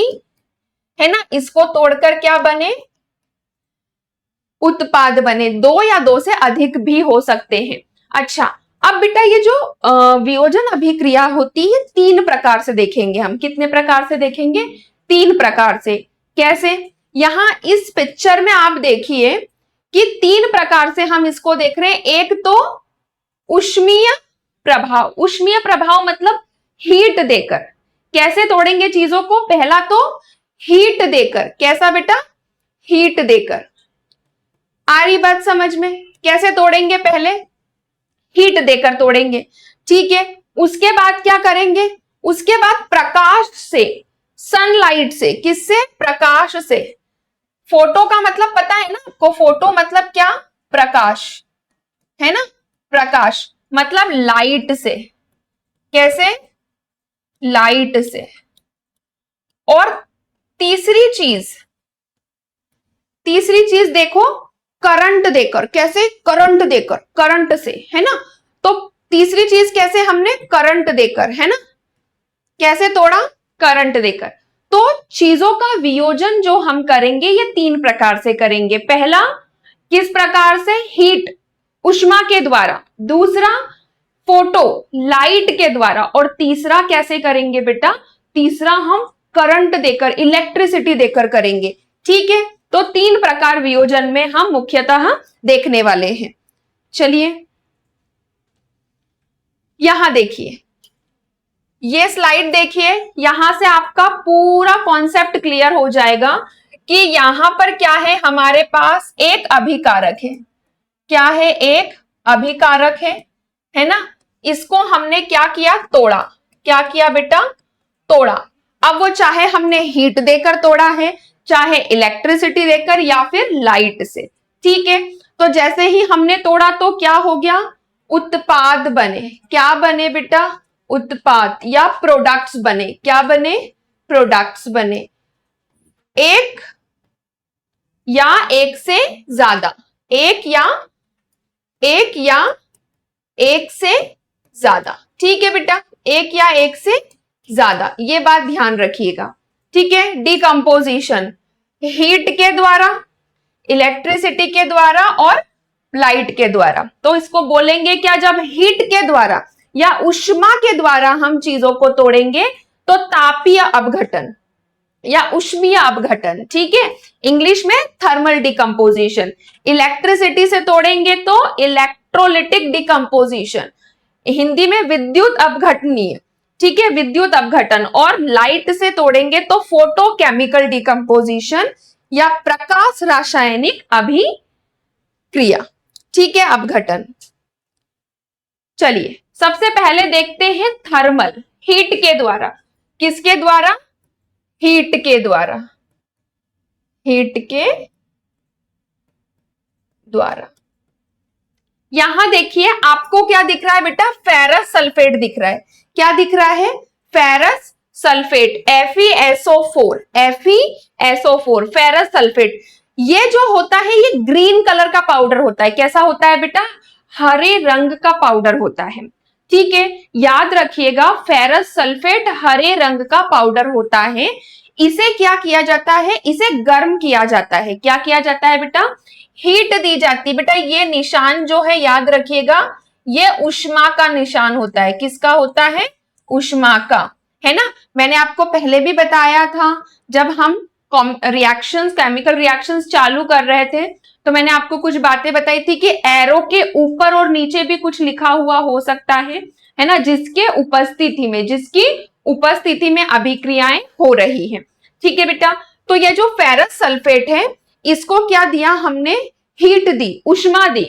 Speaker 1: है ना, इसको तोड़कर क्या बने, उत्पाद बने। 2 या 2 से अधिक भी हो सकते हैं। अच्छा, अब बेटा ये जो वियोजन अभिक्रिया होती है 3 प्रकार से देखेंगे हम। कितने प्रकार से देखेंगे, 3 प्रकार से। कैसे, यहां इस पिक्चर में आप देखिए कि 3 प्रकार से हम इसको देख रहे हैं। एक तो ऊष्मीय प्रभाव, ऊष्मीय प्रभाव मतलब हीट देकर। कैसे तोड़ेंगे चीजों को, पहला तो हीट देकर। कैसा बेटा, हीट देकर। आ रही बात समझ में, कैसे तोड़ेंगे, पहले हीट देकर तोड़ेंगे। ठीक है, उसके बाद क्या करेंगे, उसके बाद प्रकाश से, सनलाइट से। किससे, प्रकाश से। फोटो का मतलब पता है ना आपको, फोटो मतलब क्या, प्रकाश, है ना, प्रकाश मतलब लाइट से। कैसे, लाइट से। और तीसरी चीज देखो, करंट देकर। कैसे, करंट देकर, करंट से, है ना। तो तीसरी चीज कैसे, हमने करंट देकर, है ना, कैसे तोड़ा, करंट देकर। तो चीजों का वियोजन जो हम करेंगे ये 3 प्रकार से करेंगे। पहला किस प्रकार से, हीट, उष्मा के द्वारा। दूसरा फोटो लाइट के द्वारा, और तीसरा कैसे करेंगे बेटा, तीसरा हम करंट देकर, इलेक्ट्रिसिटी देकर करेंगे। ठीक है, तो 3 प्रकार वियोजन में हम मुख्यतः देखने वाले हैं। चलिए यहां देखिए, ये स्लाइड देखिए, यहां से आपका पूरा कॉन्सेप्ट क्लियर हो जाएगा कि यहां पर क्या है, हमारे पास एक अभिकारक है। क्या है, एक अभिकारक है ना। इसको हमने क्या किया, तोड़ा। क्या किया बेटा, तोड़ा। अब वो चाहे हमने हीट देकर तोड़ा है, चाहे इलेक्ट्रिसिटी देकर, या फिर लाइट से। ठीक है, तो जैसे ही हमने तोड़ा तो क्या हो गया, उत्पाद बने। क्या बने बेटा, उत्पाद या प्रोडक्ट्स बने। क्या बने, प्रोडक्ट्स बने। एक या एक से ज्यादा, एक या एक से ज्यादा। ठीक है बेटा, एक या एक से ज्यादा, ये बात ध्यान रखिएगा। ठीक है, डिकम्पोजिशन हीट के द्वारा, इलेक्ट्रिसिटी के द्वारा और लाइट के द्वारा। तो इसको बोलेंगे क्या, जब हीट के द्वारा या ऊष्मा के द्वारा हम चीजों को तोड़ेंगे तो तापीय अपघटन या ऊष्मीय अपघटन। ठीक है, इंग्लिश में थर्मल डिकम्पोजिशन। इलेक्ट्रिसिटी से तोड़ेंगे तो इलेक्ट्रोलिटिक डिकम्पोजिशन, हिंदी में विद्युत अपघटनीय। ठीक है, विद्युत अपघटन। और लाइट से तोड़ेंगे तो फोटोकेमिकल डिकम्पोजिशन या प्रकाश रासायनिक अभिक्रिया। ठीक है, अपघटन। चलिए सबसे पहले देखते हैं थर्मल, हीट के द्वारा। किसके द्वारा, हीट के द्वारा, हीट के द्वारा। यहां देखिए आपको क्या दिख रहा है बेटा, फेरस सल्फेट दिख रहा है। क्या दिख रहा है, ferrous sulphate, FeSO4, FeSO4, ferrous sulphate. ये जो होता है ये ग्रीन कलर का पाउडर होता है। कैसा होता है बेटा, हरे रंग का पाउडर होता है। ठीक है, याद रखिएगा, फेरस सल्फेट हरे रंग का पाउडर होता है। इसे क्या किया जाता है, इसे गर्म किया जाता है। क्या किया जाता है बेटा, हीट दी जाती है। बेटा ये निशान जो है याद रखिएगा, ये ऊष्मा का निशान होता है। किसका होता है, ऊष्मा का, है ना। मैंने आपको पहले भी बताया था, जब हम रिएक्शंस, केमिकल रिएक्शंस चालू कर रहे थे, तो मैंने आपको कुछ बातें बताई थी कि एरो के ऊपर और नीचे भी कुछ लिखा हुआ हो सकता है ना, जिसके उपस्थिति में अभिक्रियाएं हो रही हैं। ठीक है बेटा, तो ये जो फेरस सल्फेट है, इसको क्या दिया हमने, हीट दी, ऊष्मा दी।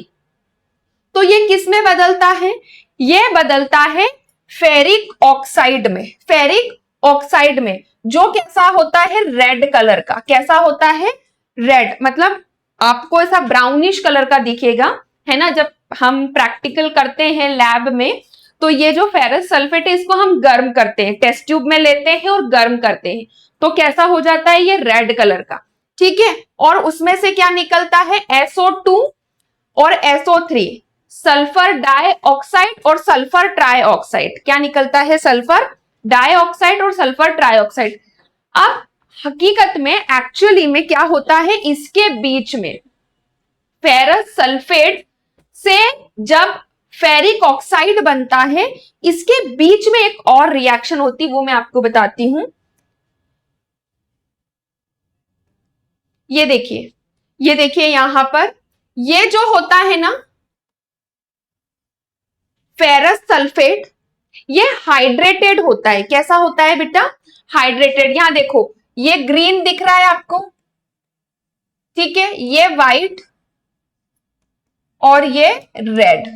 Speaker 1: तो ये किस में बदलता है, ये बदलता है फेरिक ऑक्साइड में। फेरिक ऑक्साइड में, जो कैसा होता है, रेड कलर का। कैसा होता है, रेड, मतलब आपको ऐसा ब्राउनिश कलर का दिखेगा, है ना। जब हम प्रैक्टिकल करते हैं लैब में, तो ये जो फेरस सल्फेट है, इसको हम गर्म करते हैं, टेस्ट ट्यूब में लेते हैं और गर्म करते हैं, तो कैसा हो जाता है, ये रेड कलर का। ठीक है, और उसमें से क्या निकलता है, SO2 और SO3, सल्फर डाइऑक्साइड और सल्फर ट्राइऑक्साइड। क्या निकलता है, सल्फर डाइऑक्साइड और सल्फर ट्राइऑक्साइड। अब हकीकत में, एक्चुअली में क्या होता है, इसके बीच में फेरस सल्फेट से जब फेरिक ऑक्साइड बनता है, इसके बीच में एक और रिएक्शन होती है, वो मैं आपको बताती हूं। ये देखिए यहां पर, ये जो होता है ना फेरस सल्फेट, ये हाइड्रेटेड होता है। कैसा होता है बेटा, हाइड्रेटेड। यहां देखो, ये ग्रीन दिख रहा है आपको, ठीक है, ये व्हाइट और ये रेड,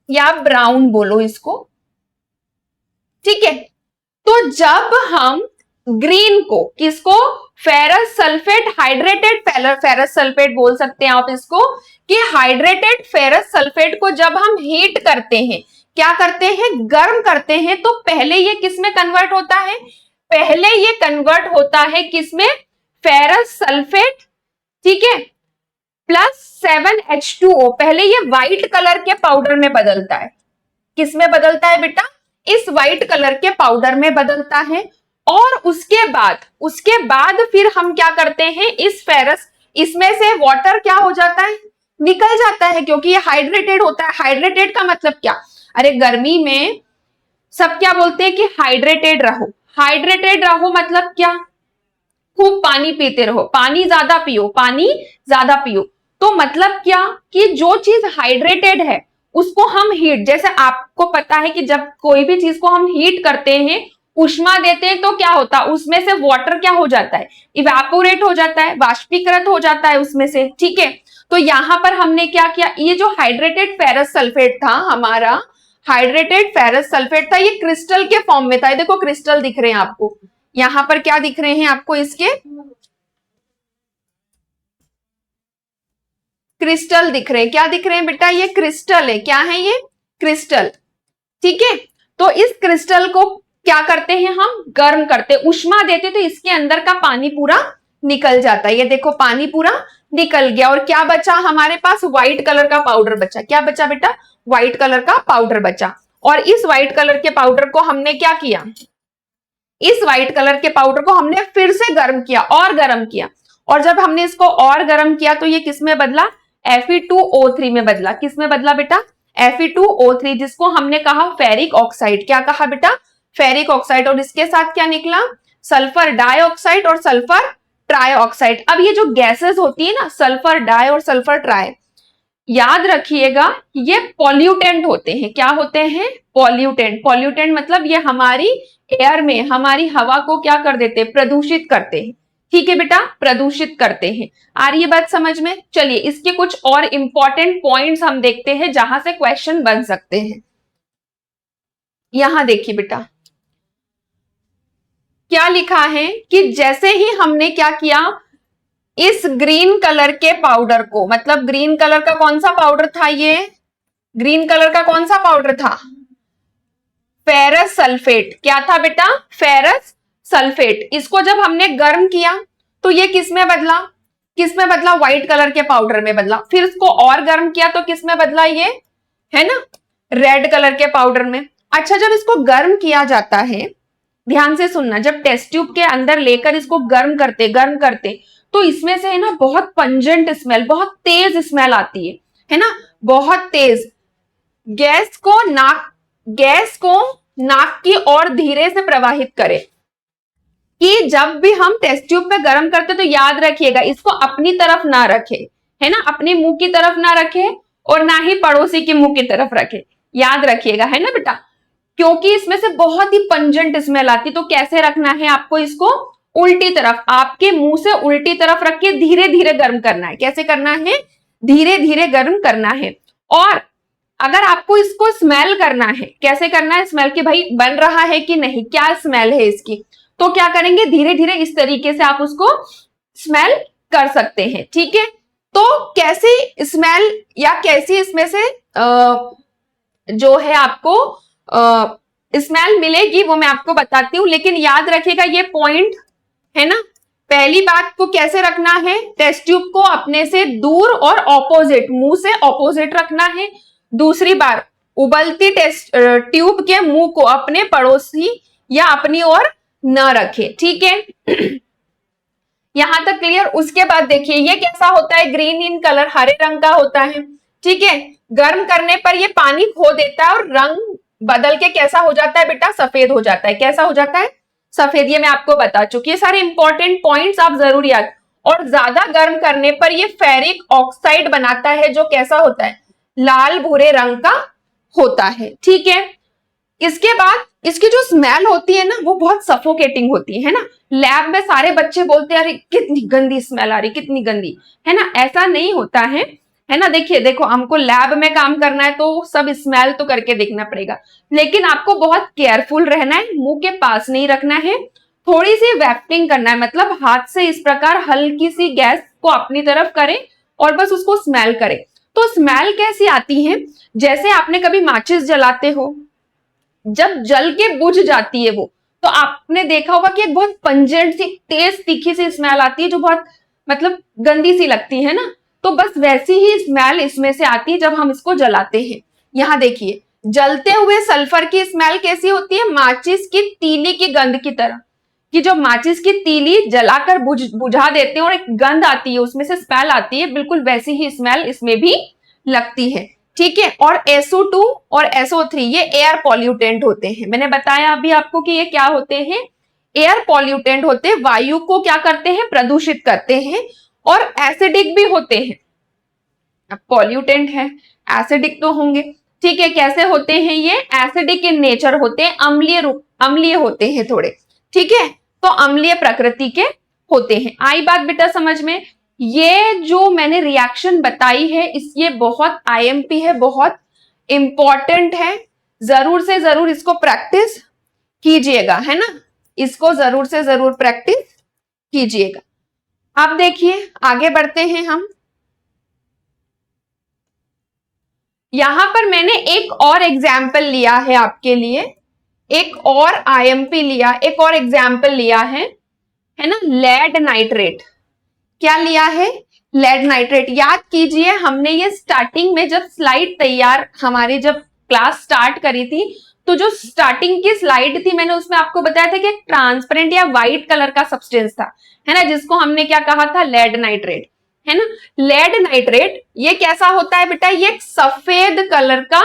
Speaker 1: या ब्राउन बोलो इसको। ठीक है, तो जब हम ग्रीन को, किसको, ferrous sulphate, hydrated ferrous sulphate बोल सकते हैं आप इसको, कि हाइड्रेटेड फेरस सल्फेट को जब हम हीट करते हैं, क्या करते हैं, गर्म करते हैं, तो पहले ये किसमें कन्वर्ट होता है, पहले ये कन्वर्ट होता है किसमें, फेरस सल्फेट, ठीक है, प्लस 7H2O। पहले ये व्हाइट कलर के पाउडर में बदलता है। किसमें बदलता है बेटा, इस व्हाइट कलर के पाउडर में बदलता है। और उसके बाद फिर हम क्या करते हैं, इस फेरस, इसमें से वाटर क्या हो जाता है, निकल जाता है, क्योंकि ये हाइड्रेटेड होता है। हाइड्रेटेड का मतलब क्या, अरे गर्मी में सब क्या बोलते हैं कि हाइड्रेटेड रहो। हाइड्रेटेड रहो मतलब क्या? खूब पानी पीते रहो, पानी ज्यादा पियो, पानी ज्यादा पियो। तो मतलब क्या कि जो चीज हाइड्रेटेड है उसको हम हीट, जैसे आपको पता है कि जब कोई भी चीज को हम हीट करते हैं, उष्मा देते हैं, तो क्या होता है उसमें से वाटर क्या हो जाता है? इवेपोरेट हो जाता है, वाष्पीकृत हो जाता है उसमें से। ठीक है, तो यहां पर हमने क्या किया, ये जो हाइड्रेटेड फेरस सल्फेट था हमारा, हाइड्रेटेड फेरस सल्फेट था, ये क्रिस्टल के फॉर्म में था। ये देखो क्रिस्टल दिख रहे हैं आपको, यहां पर क्या दिख रहे हैं आपको, इसके क्रिस्टल दिख रहे हैं। क्या दिख रहे हैं बेटा? ये क्रिस्टल है। क्या है ये? क्रिस्टल। ठीक है, तो इस क्रिस्टल को क्या करते हैं हम? गर्म करते, उष्मा देते, तो इसके अंदर का पानी पूरा निकल जाता है। ये देखो पानी पूरा निकल गया, और क्या बचा हमारे पास? व्हाइट कलर का पाउडर बचा। क्या बचा बेटा? व्हाइट कलर का पाउडर बचा। और इस व्हाइट कलर के पाउडर को हमने क्या किया? इस व्हाइट कलर के पाउडर को हमने फिर से गर्म किया, और गर्म किया। और जब हमने इसको और गर्म किया तो ये किस में बदला? Fe2O3 में बदला। किस में बदला बेटा? Fe2O3, जिसको हमने कहा फेरिक ऑक्साइड। क्या कहा बेटा? Ferric oxide. और इसके साथ क्या निकला? सल्फर डाइऑक्साइड और सल्फर ट्राइऑक्साइड। अब ये जो गैसेस होती है ना, सल्फर डाई और सल्फर ट्राई, याद रखिएगा ये पॉल्यूटेंट होते हैं। क्या होते हैं? पॉल्यूटेंट। पॉल्यूटेंट मतलब ये हमारी एयर में, हमारी हवा को क्या कर देते हैं? प्रदूषित करते हैं। ठीक है बेटा, प्रदूषित करते हैं। आ रही है बात समझ में? चलिए इसके कुछ और इंपॉर्टेंट पॉइंट्स हम देखते हैं जहां से क्वेश्चन बन सकते हैं। यहां देखिए बेटा क्या लिखा है कि जैसे ही हमने क्या किया, इस ग्रीन कलर के पाउडर को, मतलब ग्रीन कलर का कौन सा पाउडर था? ये ग्रीन कलर का कौन सा पाउडर था? Ferrous sulphate. क्या था बेटा? Ferrous sulphate. इसको जब हमने गर्म किया तो ये किस में बदला? किस में बदला? व्हाइट कलर के पाउडर में बदला। फिर इसको और गर्म किया तो किस में बदला? ये है ना, रेड कलर के पाउडर में। अच्छा, जब इसको गर्म किया जाता है, ध्यान से सुनना, जब टेस्ट ट्यूब के अंदर लेकर इसको गर्म करते तो इसमें से है ना बहुत पंजेंट स्मेल, बहुत तेज स्मेल आती है ना, बहुत तेज। गैस को नाक की ओर धीरे से प्रवाहित करें। कि जब भी हम टेस्ट ट्यूब में गर्म करते तो याद रखिएगा इसको अपनी तरफ ना रखे, है ना, अपने मुंह की तरफ ना रखे और ना ही पड़ोसी के मुंह की तरफ रखे। याद रखिएगा, है ना बेटा, क्योंकि इसमें से बहुत ही पंजेंट स्मेल आती। तो कैसे रखना है आपको? इसको उल्टी तरफ, आपके मुंह से उल्टी तरफ रख के धीरे धीरे गर्म करना है। कैसे करना है? धीरे धीरे गर्म करना है। और अगर आपको इसको स्मेल करना है, कैसे करना है स्मेल, कि भाई बन रहा है कि नहीं, क्या स्मेल है इसकी, तो क्या करेंगे? धीरे धीरे इस तरीके से आप उसको स्मेल कर सकते हैं। ठीक है, तो कैसी स्मेल या कैसी इसमें से जो है आपको स्मेल मिलेगी वो मैं आपको बताती हूं। लेकिन याद रखिएगा ये पॉइंट, है ना, पहली बात को कैसे रखना है? टेस्ट ट्यूब को अपने से दूर और ऑपोजिट, मुंह से ऑपोजिट रखना है। दूसरी बार, उबलती टेस्ट ट्यूब के मुंह को अपने पड़ोसी या अपनी ओर न रखे। ठीक है, यहां तक क्लियर? उसके बाद देखिए ये कैसा होता है, ग्रीन इन कलर, हरे रंग का होता है। ठीक है, गर्म करने पर ये पानी खो देता है और रंग बदल के कैसा हो जाता है बेटा? सफेद हो जाता है। कैसा हो जाता है? सफेद। ये मैं आपको बता चुकी है, सारे इंपॉर्टेंट पॉइंट्स आप जरूर याद। और ज्यादा गर्म करने पर ये फेरिक ऑक्साइड बनाता है, जो कैसा होता है? लाल भूरे रंग का होता है। ठीक है, इसके बाद इसकी जो स्मेल होती है ना वो बहुत सफोकेटिंग होती है ना। लैब में सारे बच्चे बोलते हैं अरे कितनी गंदी स्मेल आ रही, कितनी गंदी, है ना। ऐसा नहीं होता है ना। देखिए देखो, हमको लैब में काम करना है तो सब स्मेल तो करके देखना पड़ेगा, लेकिन आपको बहुत केयरफुल रहना है, मुंह के पास नहीं रखना है, थोड़ी सी वेफ्टिंग करना है, मतलब हाथ से इस प्रकार हल्की सी गैस को अपनी तरफ करें और बस उसको स्मेल करें। तो स्मेल कैसी आती है? जैसे आपने कभी माचिस जलाते हो, जब जल के बुझ जाती है वो, तो आपने देखा होगा कि एक बहुत पंजेंट सी, तेज तीखी सी स्मेल आती है जो बहुत मतलब गंदी सी लगती है ना। तो बस वैसी ही स्मेल इसमें से आती है जब हम इसको जलाते हैं। यहां देखिए, जलते हुए सल्फर की स्मेल कैसी होती है? माचिस की तीली की गंध की तरह, कि जो माचिस की तीली जलाकर बुझा देते हैं और एक गंध आती है, उसमें से स्मेल आती है, बिल्कुल वैसी ही स्मेल इसमें भी लगती है। ठीक है। और SO2 और SO3 ये एयर पॉल्यूटेंट होते हैं। मैंने बताया अभी आपको कि ये क्या होते हैं, एयर पॉल्यूटेंट होते हैं, वायु को क्या करते हैं, प्रदूषित करते हैं, और एसिडिक भी होते हैं। अब पॉल्यूटेंट है, एसिडिक तो होंगे, ठीक है। कैसे होते हैं ये, एसिडिक इन नेचर होते हैं, अम्लीय होते हैं थोड़े, ठीक है। तो अम्लीय प्रकृति के होते हैं। आई बात बेटा समझ में। ये जो मैंने रिएक्शन बताई है ये बहुत IMP है, बहुत इंपॉर्टेंट है, जरूर से जरूर इसको प्रैक्टिस कीजिएगा, है ना, इसको जरूर से जरूर प्रैक्टिस कीजिएगा। अब देखिए आगे बढ़ते हैं हम। यहां पर मैंने एक और एग्जाम्पल लिया है आपके लिए, एक और IMP लिया, एक और एग्जाम्पल लिया है ना, लेड नाइट्रेट। क्या लिया है, लेड नाइट्रेट। याद कीजिए हमने ये स्टार्टिंग में जब स्लाइड तैयार, हमारी जब क्लास स्टार्ट करी थी, तो जो स्टार्टिंग की स्लाइड थी मैंने उसमें आपको बताया था कि ट्रांसपेरेंट या व्हाइट कलर का सब्सटेंस था, है ना, जिसको हमने क्या कहा था, लेड नाइट्रेट, है ना। लेड नाइट्रेट ये कैसा होता है बेटा, ये एक सफेद कलर का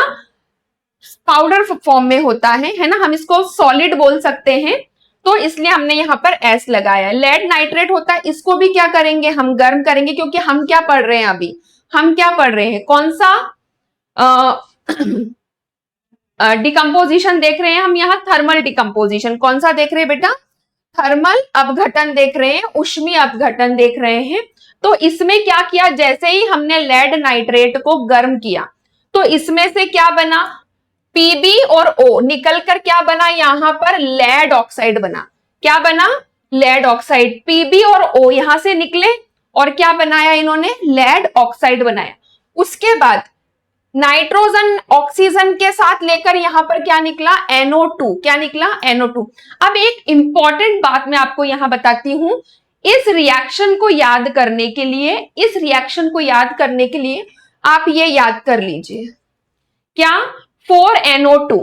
Speaker 1: पाउडर फॉर्म में होता है ना, हम इसको सॉलिड बोल सकते हैं, तो इसलिए हमने यहाँ पर S लगाया। लेड नाइट्रेट होता है, इसको भी क्या करेंगे, हम गर्म करेंगे, क्योंकि हम क्या पढ़ रहे हैं अभी, हम क्या पढ़ रहे हैं, कौन सा डिकम्पोजिशन देख रहे हैं हम यहाँ, थर्मल डिकम्पोजिशन। कौन सा देख रहे हैं बेटा, थर्मल अपघटन देख रहे हैं, ऊष्मीय अपघटन देख रहे हैं। तो इसमें क्या किया, जैसे ही हमने लेड नाइट्रेट को गर्म किया तो इसमें से क्या बना, Pb और O निकलकर क्या बना, यहां पर लेड ऑक्साइड बना। क्या बना, लेड ऑक्साइड। Pb और O यहां से निकले और क्या बनाया इन्होंने, लेड ऑक्साइड बनाया। उसके बाद नाइट्रोजन ऑक्सीजन के साथ लेकर यहां पर क्या निकला, NO2। क्या निकला, NO2। अब एक इंपॉर्टेंट बात मैं आपको यहां बताती हूं, इस रिएक्शन को याद करने के लिए, इस रिएक्शन को याद करने के लिए आप ये याद कर लीजिए, क्या, 4NO2,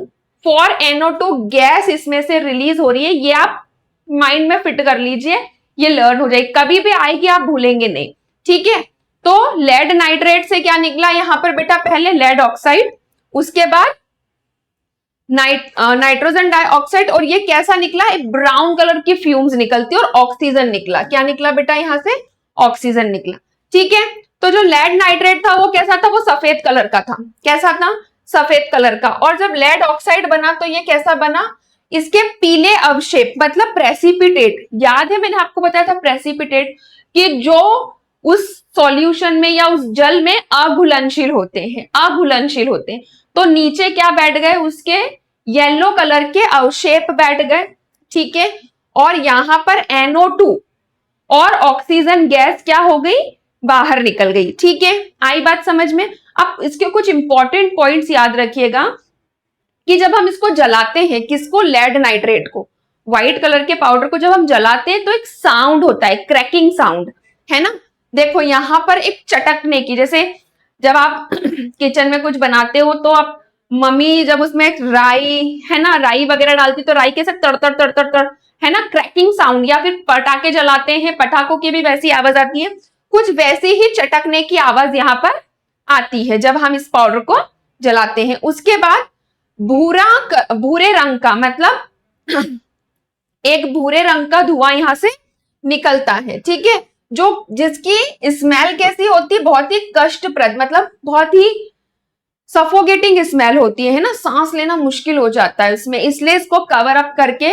Speaker 1: 4NO2 गैस इसमें से रिलीज हो रही है, ये आप माइंड में फिट कर लीजिए, ये लर्न हो जाएगी, कभी भी आएगी आप भूलेंगे नहीं, ठीक है। तो लेड नाइट्रेट से क्या निकला यहां पर बेटा, पहले लेड ऑक्साइड, उसके बाद नाइट्रोजन डाइऑक्साइड, और ये कैसा निकला, एक ब्राउन कलर की फ्यूम्स निकलती और ऑक्सीजन निकला। क्या निकला बेटा, यहां से ऑक्सीजन निकला, ठीक है। तो जो लेड नाइट्रेट था वो कैसा था, वो सफेद कलर का था। कैसा था, सफेद कलर का। और जब लेड ऑक्साइड बना तो ये कैसा बना, इसके पीले अवशेप, मतलब प्रेसिपिटेट। याद है मैंने आपको बताया था प्रेसिपिटेट, कि जो उस सॉल्यूशन में या उस जल में अघुलनशील होते हैं, अघुलनशील होते हैं। तो नीचे क्या बैठ गए, उसके येलो कलर के अवशेप बैठ गए, ठीक है। और यहां पर NO2 और ऑक्सीजन गैस क्या हो गई, बाहर निकल गई, ठीक है। आई बात समझ में। अब इसके कुछ इंपॉर्टेंट पॉइंट्स याद रखिएगा, कि जब हम इसको जलाते हैं, किसको, लेड नाइट्रेट को, व्हाइट कलर के पाउडर को जब हम जलाते हैं तो एक साउंड होता है, क्रैकिंग साउंड, है ना। देखो यहां पर एक चटकने की, जैसे जब आप किचन में कुछ बनाते हो तो आप, मम्मी जब उसमें एक राई, है ना, राई वगैरह डालती तो राई कैसे तड़ तड़ तड़ तड़ तड़, है ना, क्रैकिंग साउंड। या फिर पटाखे जलाते हैं, पटाखों की भी वैसी आवाज आती है, कुछ वैसी ही चटकने की आवाज यहाँ पर आती है जब हम इस पाउडर को जलाते हैं। उसके बाद भूरे रंग का, मतलब एक भूरे रंग का धुआं यहां से निकलता है, ठीक है, जो जिसकी स्मेल कैसी होती है, बहुत ही कष्टप्रद, मतलब बहुत ही सफोकेटिंग स्मेल होती है ना, सांस लेना मुश्किल हो जाता है इसमें, इसलिए इसको कवर अप करके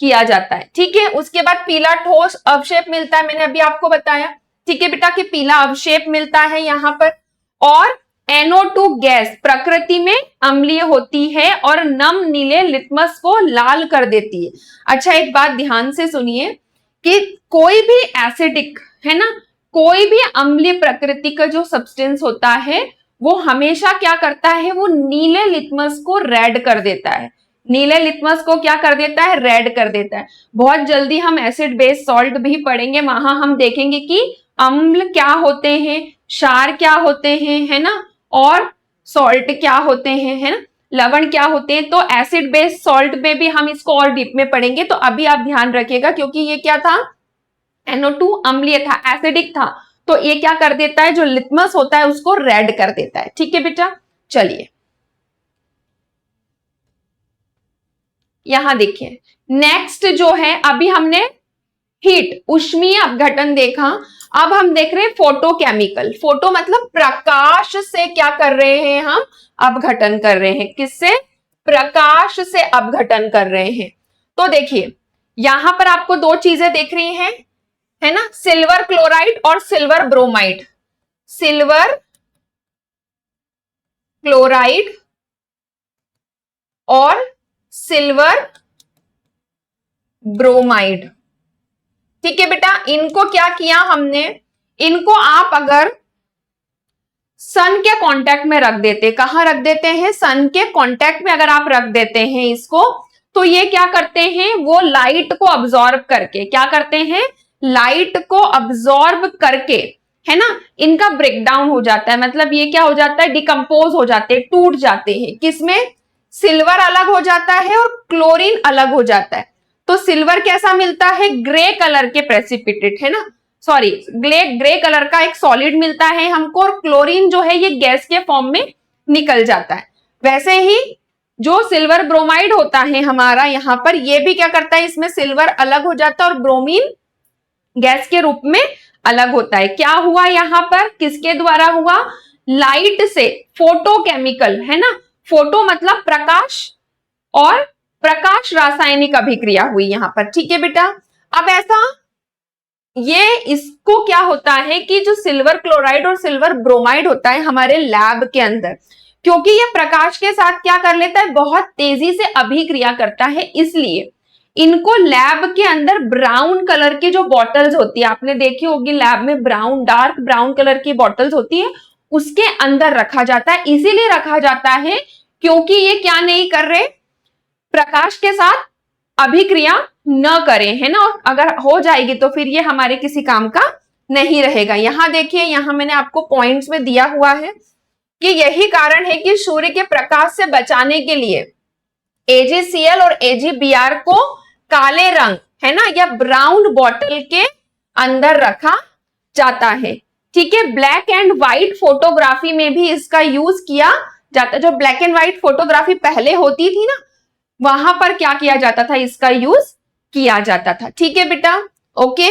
Speaker 1: किया जाता है, ठीक है। उसके बाद पीला ठोस अवशेप मिलता है, मैंने अभी आपको बताया, ठीक है बेटा, कि पीला अवशेप मिलता है यहाँ पर। और NO2 गैस प्रकृति में अम्लीय होती है और नम नीले लिटमस को लाल कर देती है। अच्छा एक बात ध्यान से सुनिए, कि कोई भी एसिडिक, है ना, कोई भी अम्लीय प्रकृति का जो सब्सटेंस होता है वो हमेशा क्या करता है, वो नीले लिटमस को रेड कर देता है। नीले लिटमस को क्या कर देता है, रेड कर देता है। बहुत जल्दी हम एसिड बेस सॉल्ट भी पढ़ेंगे, वहां हम देखेंगे कि अम्ल क्या होते हैं, क्षार क्या होते हैं, है ना, और सॉल्ट क्या होते हैं, है ना, लवण क्या होते हैं। तो एसिड बेस सॉल्ट में भी हम इसको और डीप में पढ़ेंगे, तो अभी आप ध्यान रखिएगा, क्योंकि ये क्या था, NO2 अम्लीय था, एसिडिक था, तो ये क्या कर देता है, जो लिटमस होता है उसको रेड कर देता है, ठीक है बेटा। चलिए यहां देखिए, नेक्स्ट जो है, अभी हमने हीट उष्मीय अपघटन देखा, अब हम देख रहे हैं फोटोकेमिकल। फोटो मतलब प्रकाश से क्या कर रहे हैं हम, अपघटन कर रहे हैं। किससे, प्रकाश से अपघटन कर रहे हैं। तो देखिए यहां पर आपको दो चीजें दिख रही हैं, है ना, सिल्वर क्लोराइड और सिल्वर ब्रोमाइड। सिल्वर क्लोराइड और सिल्वर ब्रोमाइड। ठीक है बेटा, इनको क्या किया हमने, इनको आप अगर सन के कांटेक्ट में रख देते, कहां रख देते हैं, सन के कांटेक्ट में अगर आप रख देते हैं इसको, तो ये क्या करते हैं, वो लाइट को अब्सॉर्ब करके, क्या करते हैं, लाइट को अब्सॉर्ब करके, है ना, इनका ब्रेकडाउन हो जाता है। मतलब ये क्या हो जाता है, डिकम्पोज हो जाते हैं, टूट जाते हैं। किसमें, सिल्वर अलग हो जाता है और क्लोरीन अलग हो जाता है। तो सिल्वर कैसा मिलता है, ग्रे कलर के प्रेसिपिटेट, है ना, सॉरी ग्रे कलर का एक सॉलिड मिलता है हमको, और क्लोरीन जो है ये गैस के फॉर्म में निकल जाता है। वैसे ही जो सिल्वर ब्रोमाइड होता है हमारा यहाँ पर, ये भी क्या करता है, इसमें सिल्वर अलग हो जाता है और ब्रोमीन गैस के रूप में अलग होता है। क्या हुआ यहां पर, किसके द्वारा हुआ, लाइट से, फोटोकेमिकल, है ना, फोटो मतलब प्रकाश, और प्रकाश रासायनिक अभिक्रिया हुई यहां पर। ठीक है बेटा, अब ऐसा ये इसको क्या होता है कि जो सिल्वर क्लोराइड और सिल्वर ब्रोमाइड होता है हमारे लैब के अंदर, क्योंकि ये प्रकाश के साथ क्या कर लेता है, बहुत तेजी से अभिक्रिया करता है, इसलिए इनको लैब के अंदर ब्राउन कलर की जो बॉटल्स होती है, आपने देखी होगी लैब में ब्राउन, डार्क ब्राउन कलर की बॉटल्स होती है, उसके अंदर रखा जाता है। इसीलिए रखा जाता है क्योंकि ये क्या नहीं कर रहे, प्रकाश के साथ अभिक्रिया न करें, है ना, और अगर हो जाएगी तो फिर ये हमारे किसी काम का नहीं रहेगा। यहां देखिए, यहां मैंने आपको पॉइंट्स में दिया हुआ है कि यही कारण है कि सूर्य के प्रकाश से बचाने के लिए AgCl और AgBr को काले रंग, है ना, या ब्राउन बॉटल के अंदर रखा जाता है। ठीक है, ब्लैक एंड व्हाइट फोटोग्राफी में भी इसका यूज किया जाता है। जो ब्लैक एंड व्हाइट फोटोग्राफी पहले होती थी ना, वहां पर क्या किया जाता था, इसका यूज किया जाता था। ठीक है बेटा, ओके,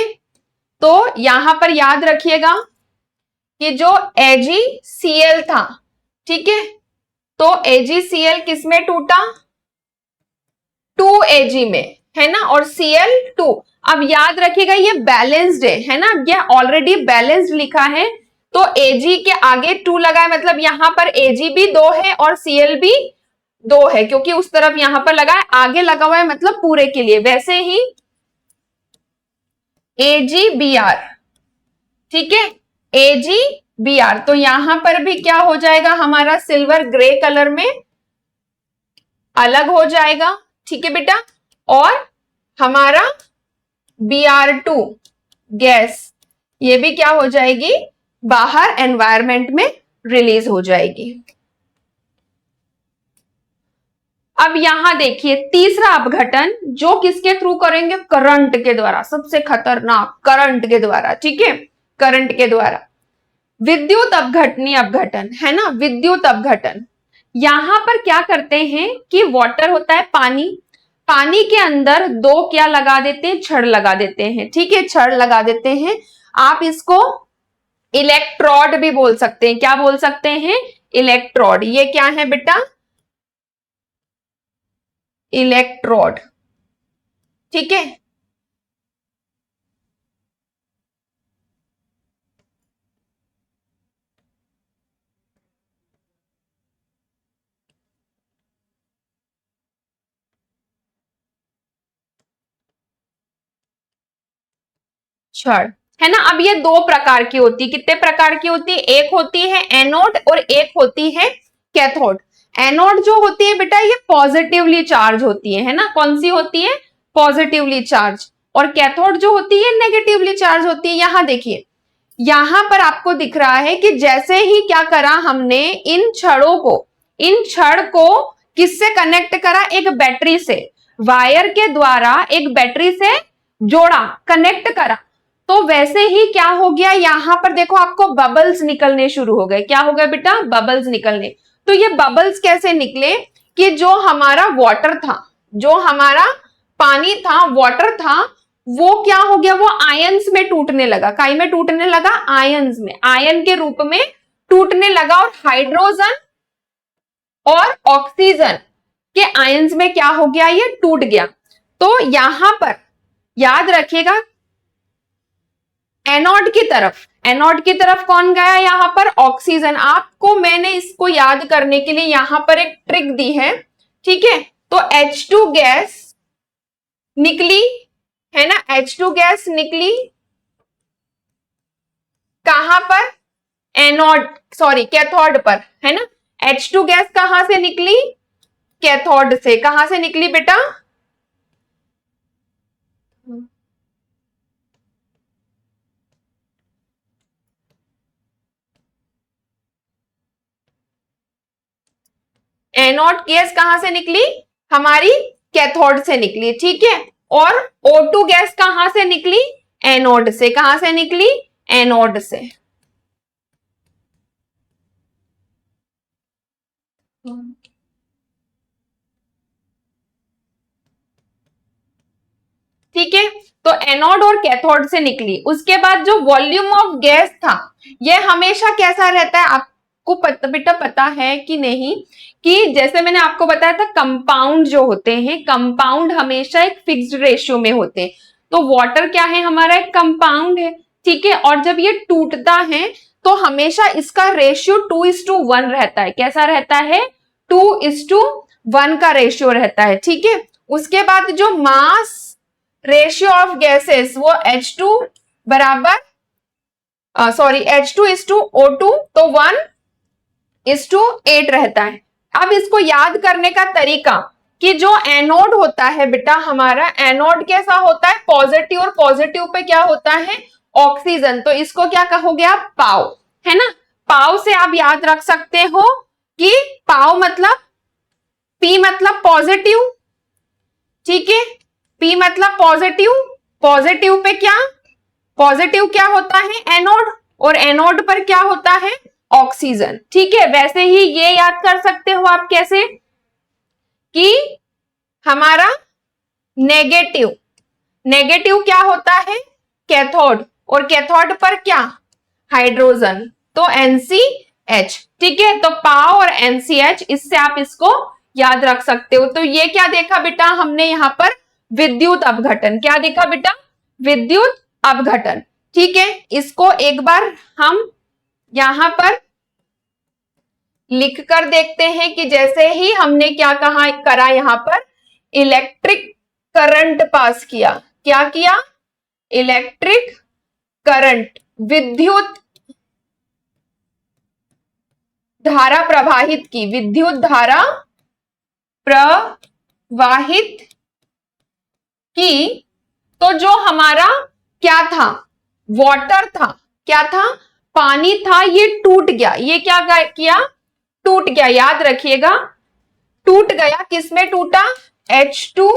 Speaker 1: तो यहां पर याद रखिएगा कि जो AgCl था, ठीक है, तो AgCl किसमें टूटा, 2Ag में, है ना, और Cl2। अब याद रखिएगा ये बैलेंस्ड है ना, ये ऑलरेडी बैलेंस्ड लिखा है, तो Ag के आगे 2 लगा है, मतलब यहां पर Ag भी 2 है और Cl भी 2 है, क्योंकि उस तरफ यहां पर लगा है, आगे लगा हुआ है मतलब पूरे के लिए। वैसे ही AgBr, ठीक है, AgBr, तो यहां पर भी क्या हो जाएगा, हमारा सिल्वर ग्रे कलर में अलग हो जाएगा। ठीक है बेटा, और हमारा Br2 गैस, ये भी क्या हो जाएगी, बाहर एनवायरमेंट में रिलीज हो जाएगी। अब यहां देखिए तीसरा अपघटन, जो किसके थ्रू करेंगे, करंट के द्वारा, सबसे खतरनाक करंट के द्वारा। ठीक है, करंट के द्वारा विद्युत अपघटनी अपघटन, है ना, विद्युत अपघटन। यहां पर क्या करते हैं कि वाटर होता है पानी, पानी के अंदर 2 क्या लगा देते हैं, छड़ लगा देते हैं। ठीक है, छड़ लगा देते हैं, आप इसको इलेक्ट्रोड भी बोल सकते हैं। क्या बोल सकते हैं, इलेक्ट्रोड। ये क्या है बेटा, इलेक्ट्रोड। ठीक है, छड़, है ना। अब ये 2 प्रकार की होती है, कितने प्रकार की होती है, एक होती है एनोड और एक होती है कैथोड। एनोड जो होती है बेटा ये पॉजिटिवली चार्ज होती है ना, कौन सी होती है, पॉजिटिवली चार्ज, और कैथोड जो होती है नेगेटिवली चार्ज होती है। यहां देखिए, यहां पर आपको दिख रहा है कि जैसे ही क्या करा हमने, इन छड़ों को, इन छड़ को किससे कनेक्ट करा, एक बैटरी से, वायर के द्वारा एक बैटरी से जोड़ा, कनेक्ट करा, तो वैसे ही क्या हो गया, यहां पर देखो आपको बबल्स निकलने शुरू हो गए। क्या हो गया बेटा, बबल्स निकलने। तो ये बबल्स कैसे निकले कि जो हमारा वाटर था, जो हमारा पानी था, वाटर था, वो क्या हो गया, वो आयंस में टूटने लगा। काई में टूटने लगा? आयंस में, आयन के रूप में टूटने लगा। और हाइड्रोजन और ऑक्सीजन के आयंस में क्या हो गया, ये टूट गया। तो यहां पर याद रखिएगा, एनोड की तरफ, एनोड की तरफ कौन गया, यहां पर ऑक्सीजन। आपको मैंने इसको याद करने के लिए यहां पर एक ट्रिक दी है, ठीक है। तो H2 गैस निकली है ना, H2 गैस निकली कहां पर, एनोड, सॉरी कैथोड पर, है ना। H2 गैस कहां से निकली, कैथोड से। कहां से निकली बेटा, एनोड गैस कहां से निकली, हमारी कैथोड से निकली, ठीक है। और O2 गैस कहां से निकली, एनोड से। कहां से निकली, एनोड से। ठीक है, तो एनोड और कैथोड से निकली। उसके बाद जो वॉल्यूम ऑफ गैस था, ये हमेशा कैसा रहता है, आपको बेटा पता है कि नहीं, कि जैसे मैंने आपको बताया था, कंपाउंड जो होते हैं, कंपाउंड हमेशा एक फिक्स्ड रेशियो में होते हैं। तो वाटर क्या है, हमारा एक कंपाउंड है, ठीक है। और जब ये टूटता है तो हमेशा इसका रेशियो 2:1 रहता है। कैसा रहता है, 2:1 का रेशियो रहता है, ठीक है। उसके बाद जो मास रेशियो ऑफ गैसेस, वो H2 बराबर, सॉरी H2:O2, तो 1:8 रहता है। अब इसको याद करने का तरीका, कि जो एनोड होता है बेटा हमारा, एनोड कैसा होता है, पॉजिटिव, और पॉजिटिव पे क्या होता है, ऑक्सीजन। तो इसको क्या कहोगे आप, पाव, है ना। पाव से आप याद रख सकते हो कि पाव मतलब, P मतलब पॉजिटिव, ठीक है। P मतलब पॉजिटिव, पॉजिटिव पे क्या, पॉजिटिव क्या होता है, एनोड, और एनोड पर क्या होता है, ऑक्सीजन, ठीक है। वैसे ही ये याद कर सकते हो आप कैसे, कि हमारा नेगेटिव, नेगेटिव क्या होता है, कैथोड, और कैथोड पर क्या, हाइड्रोजन, तो NCH, ठीक है। तो पाव और NCH, इससे आप इसको याद रख सकते हो। तो ये क्या देखा बेटा हमने यहाँ पर, विद्युत अपघटन। क्या देखा बेटा, विद्युत अपघटन, ठीक है। इसको एक बार हम यहां पर लिख कर देखते हैं कि जैसे ही हमने क्या कहा करा, यहां पर इलेक्ट्रिक करंट पास किया। क्या किया, इलेक्ट्रिक करंट, विद्युत धारा प्रवाहित की, विद्युत धारा प्रवाहित की। तो जो हमारा क्या था, वाटर था, क्या था, पानी था, ये टूट गया। ये क्या किया, टूट गया। याद रखिएगा, टूट गया, किसमें टूटा, H2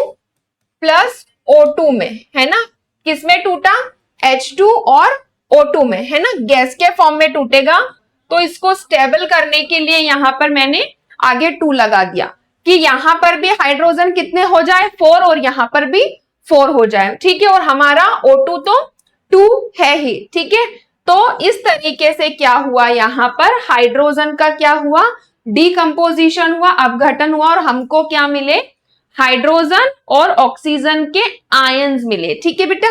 Speaker 1: प्लस O2 में, है ना। किसमें टूटा, H2 और O2 में, है ना, गैस के फॉर्म में टूटेगा। तो इसको स्टेबल करने के लिए यहां पर मैंने आगे 2 लगा दिया, कि यहां पर भी हाइड्रोजन कितने हो जाए, 4, और यहां पर भी 4 हो जाए, ठीक है। और हमारा O2 तो 2 है ही, ठीक है। तो इस तरीके से क्या हुआ, यहां पर हाइड्रोजन का क्या हुआ, डिकम्पोजिशन हुआ, अपघटन हुआ, और हमको क्या मिले, हाइड्रोजन और ऑक्सीजन के आयंस मिले, ठीक है बेटा।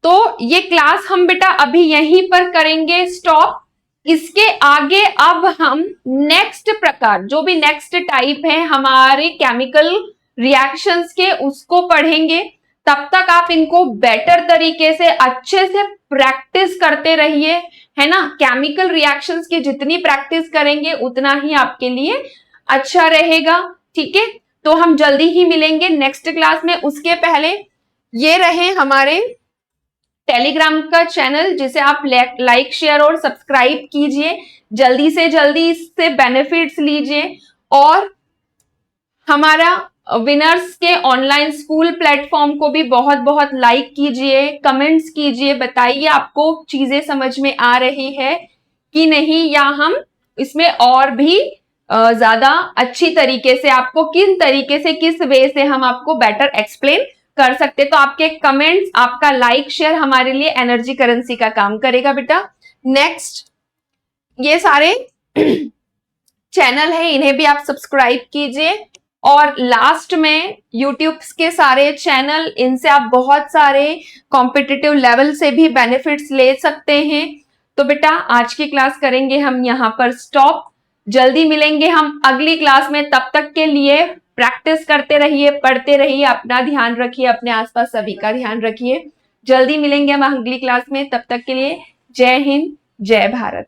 Speaker 1: तो ये क्लास हम बेटा अभी यहीं पर करेंगे स्टॉप। इसके आगे अब हम नेक्स्ट प्रकार, जो भी नेक्स्ट टाइप है हमारे केमिकल रिएक्शंस के, उसको पढ़ेंगे। तब तक आप इनको बेटर तरीके से अच्छे से प्रैक्टिस करते रहिए, है ना। केमिकल रिएक्शंस की जितनी प्रैक्टिस करेंगे उतना ही आपके लिए अच्छा रहेगा, ठीक है। तो हम जल्दी ही मिलेंगे नेक्स्ट क्लास में। उसके पहले ये रहे हमारे टेलीग्राम का चैनल, जिसे आप लाइक शेयर और सब्सक्राइब कीजिए, जल्दी से जल्दी इससे बेनिफिट्स लीजिए। और हमारा विनर्स के ऑनलाइन स्कूल प्लेटफॉर्म को भी बहुत बहुत लाइक कीजिए, कमेंट्स कीजिए, बताइए आपको चीजें समझ में आ रही है कि नहीं, या हम इसमें और भी ज्यादा अच्छी तरीके से आपको किन तरीके से, किस वे से हम आपको बेटर एक्सप्लेन कर सकते। तो आपके कमेंट्स, आपका लाइक शेयर हमारे लिए एनर्जी करेंसी का काम करेगा बेटा। नेक्स्ट, ये सारे चैनल है, इन्हें भी आप सब्सक्राइब कीजिए। और लास्ट में यूट्यूब के सारे चैनल, इनसे आप बहुत सारे कॉम्पिटिटिव लेवल से भी बेनिफिट्स ले सकते हैं। तो बेटा आज की क्लास करेंगे हम यहाँ पर स्टॉप। जल्दी मिलेंगे हम अगली क्लास में, तब तक के लिए प्रैक्टिस करते रहिए, पढ़ते रहिए, अपना ध्यान रखिए, अपने आसपास सभी का ध्यान रखिए। जल्दी मिलेंगे हम अगली क्लास में, तब तक के लिए जय हिंद, जय भारत।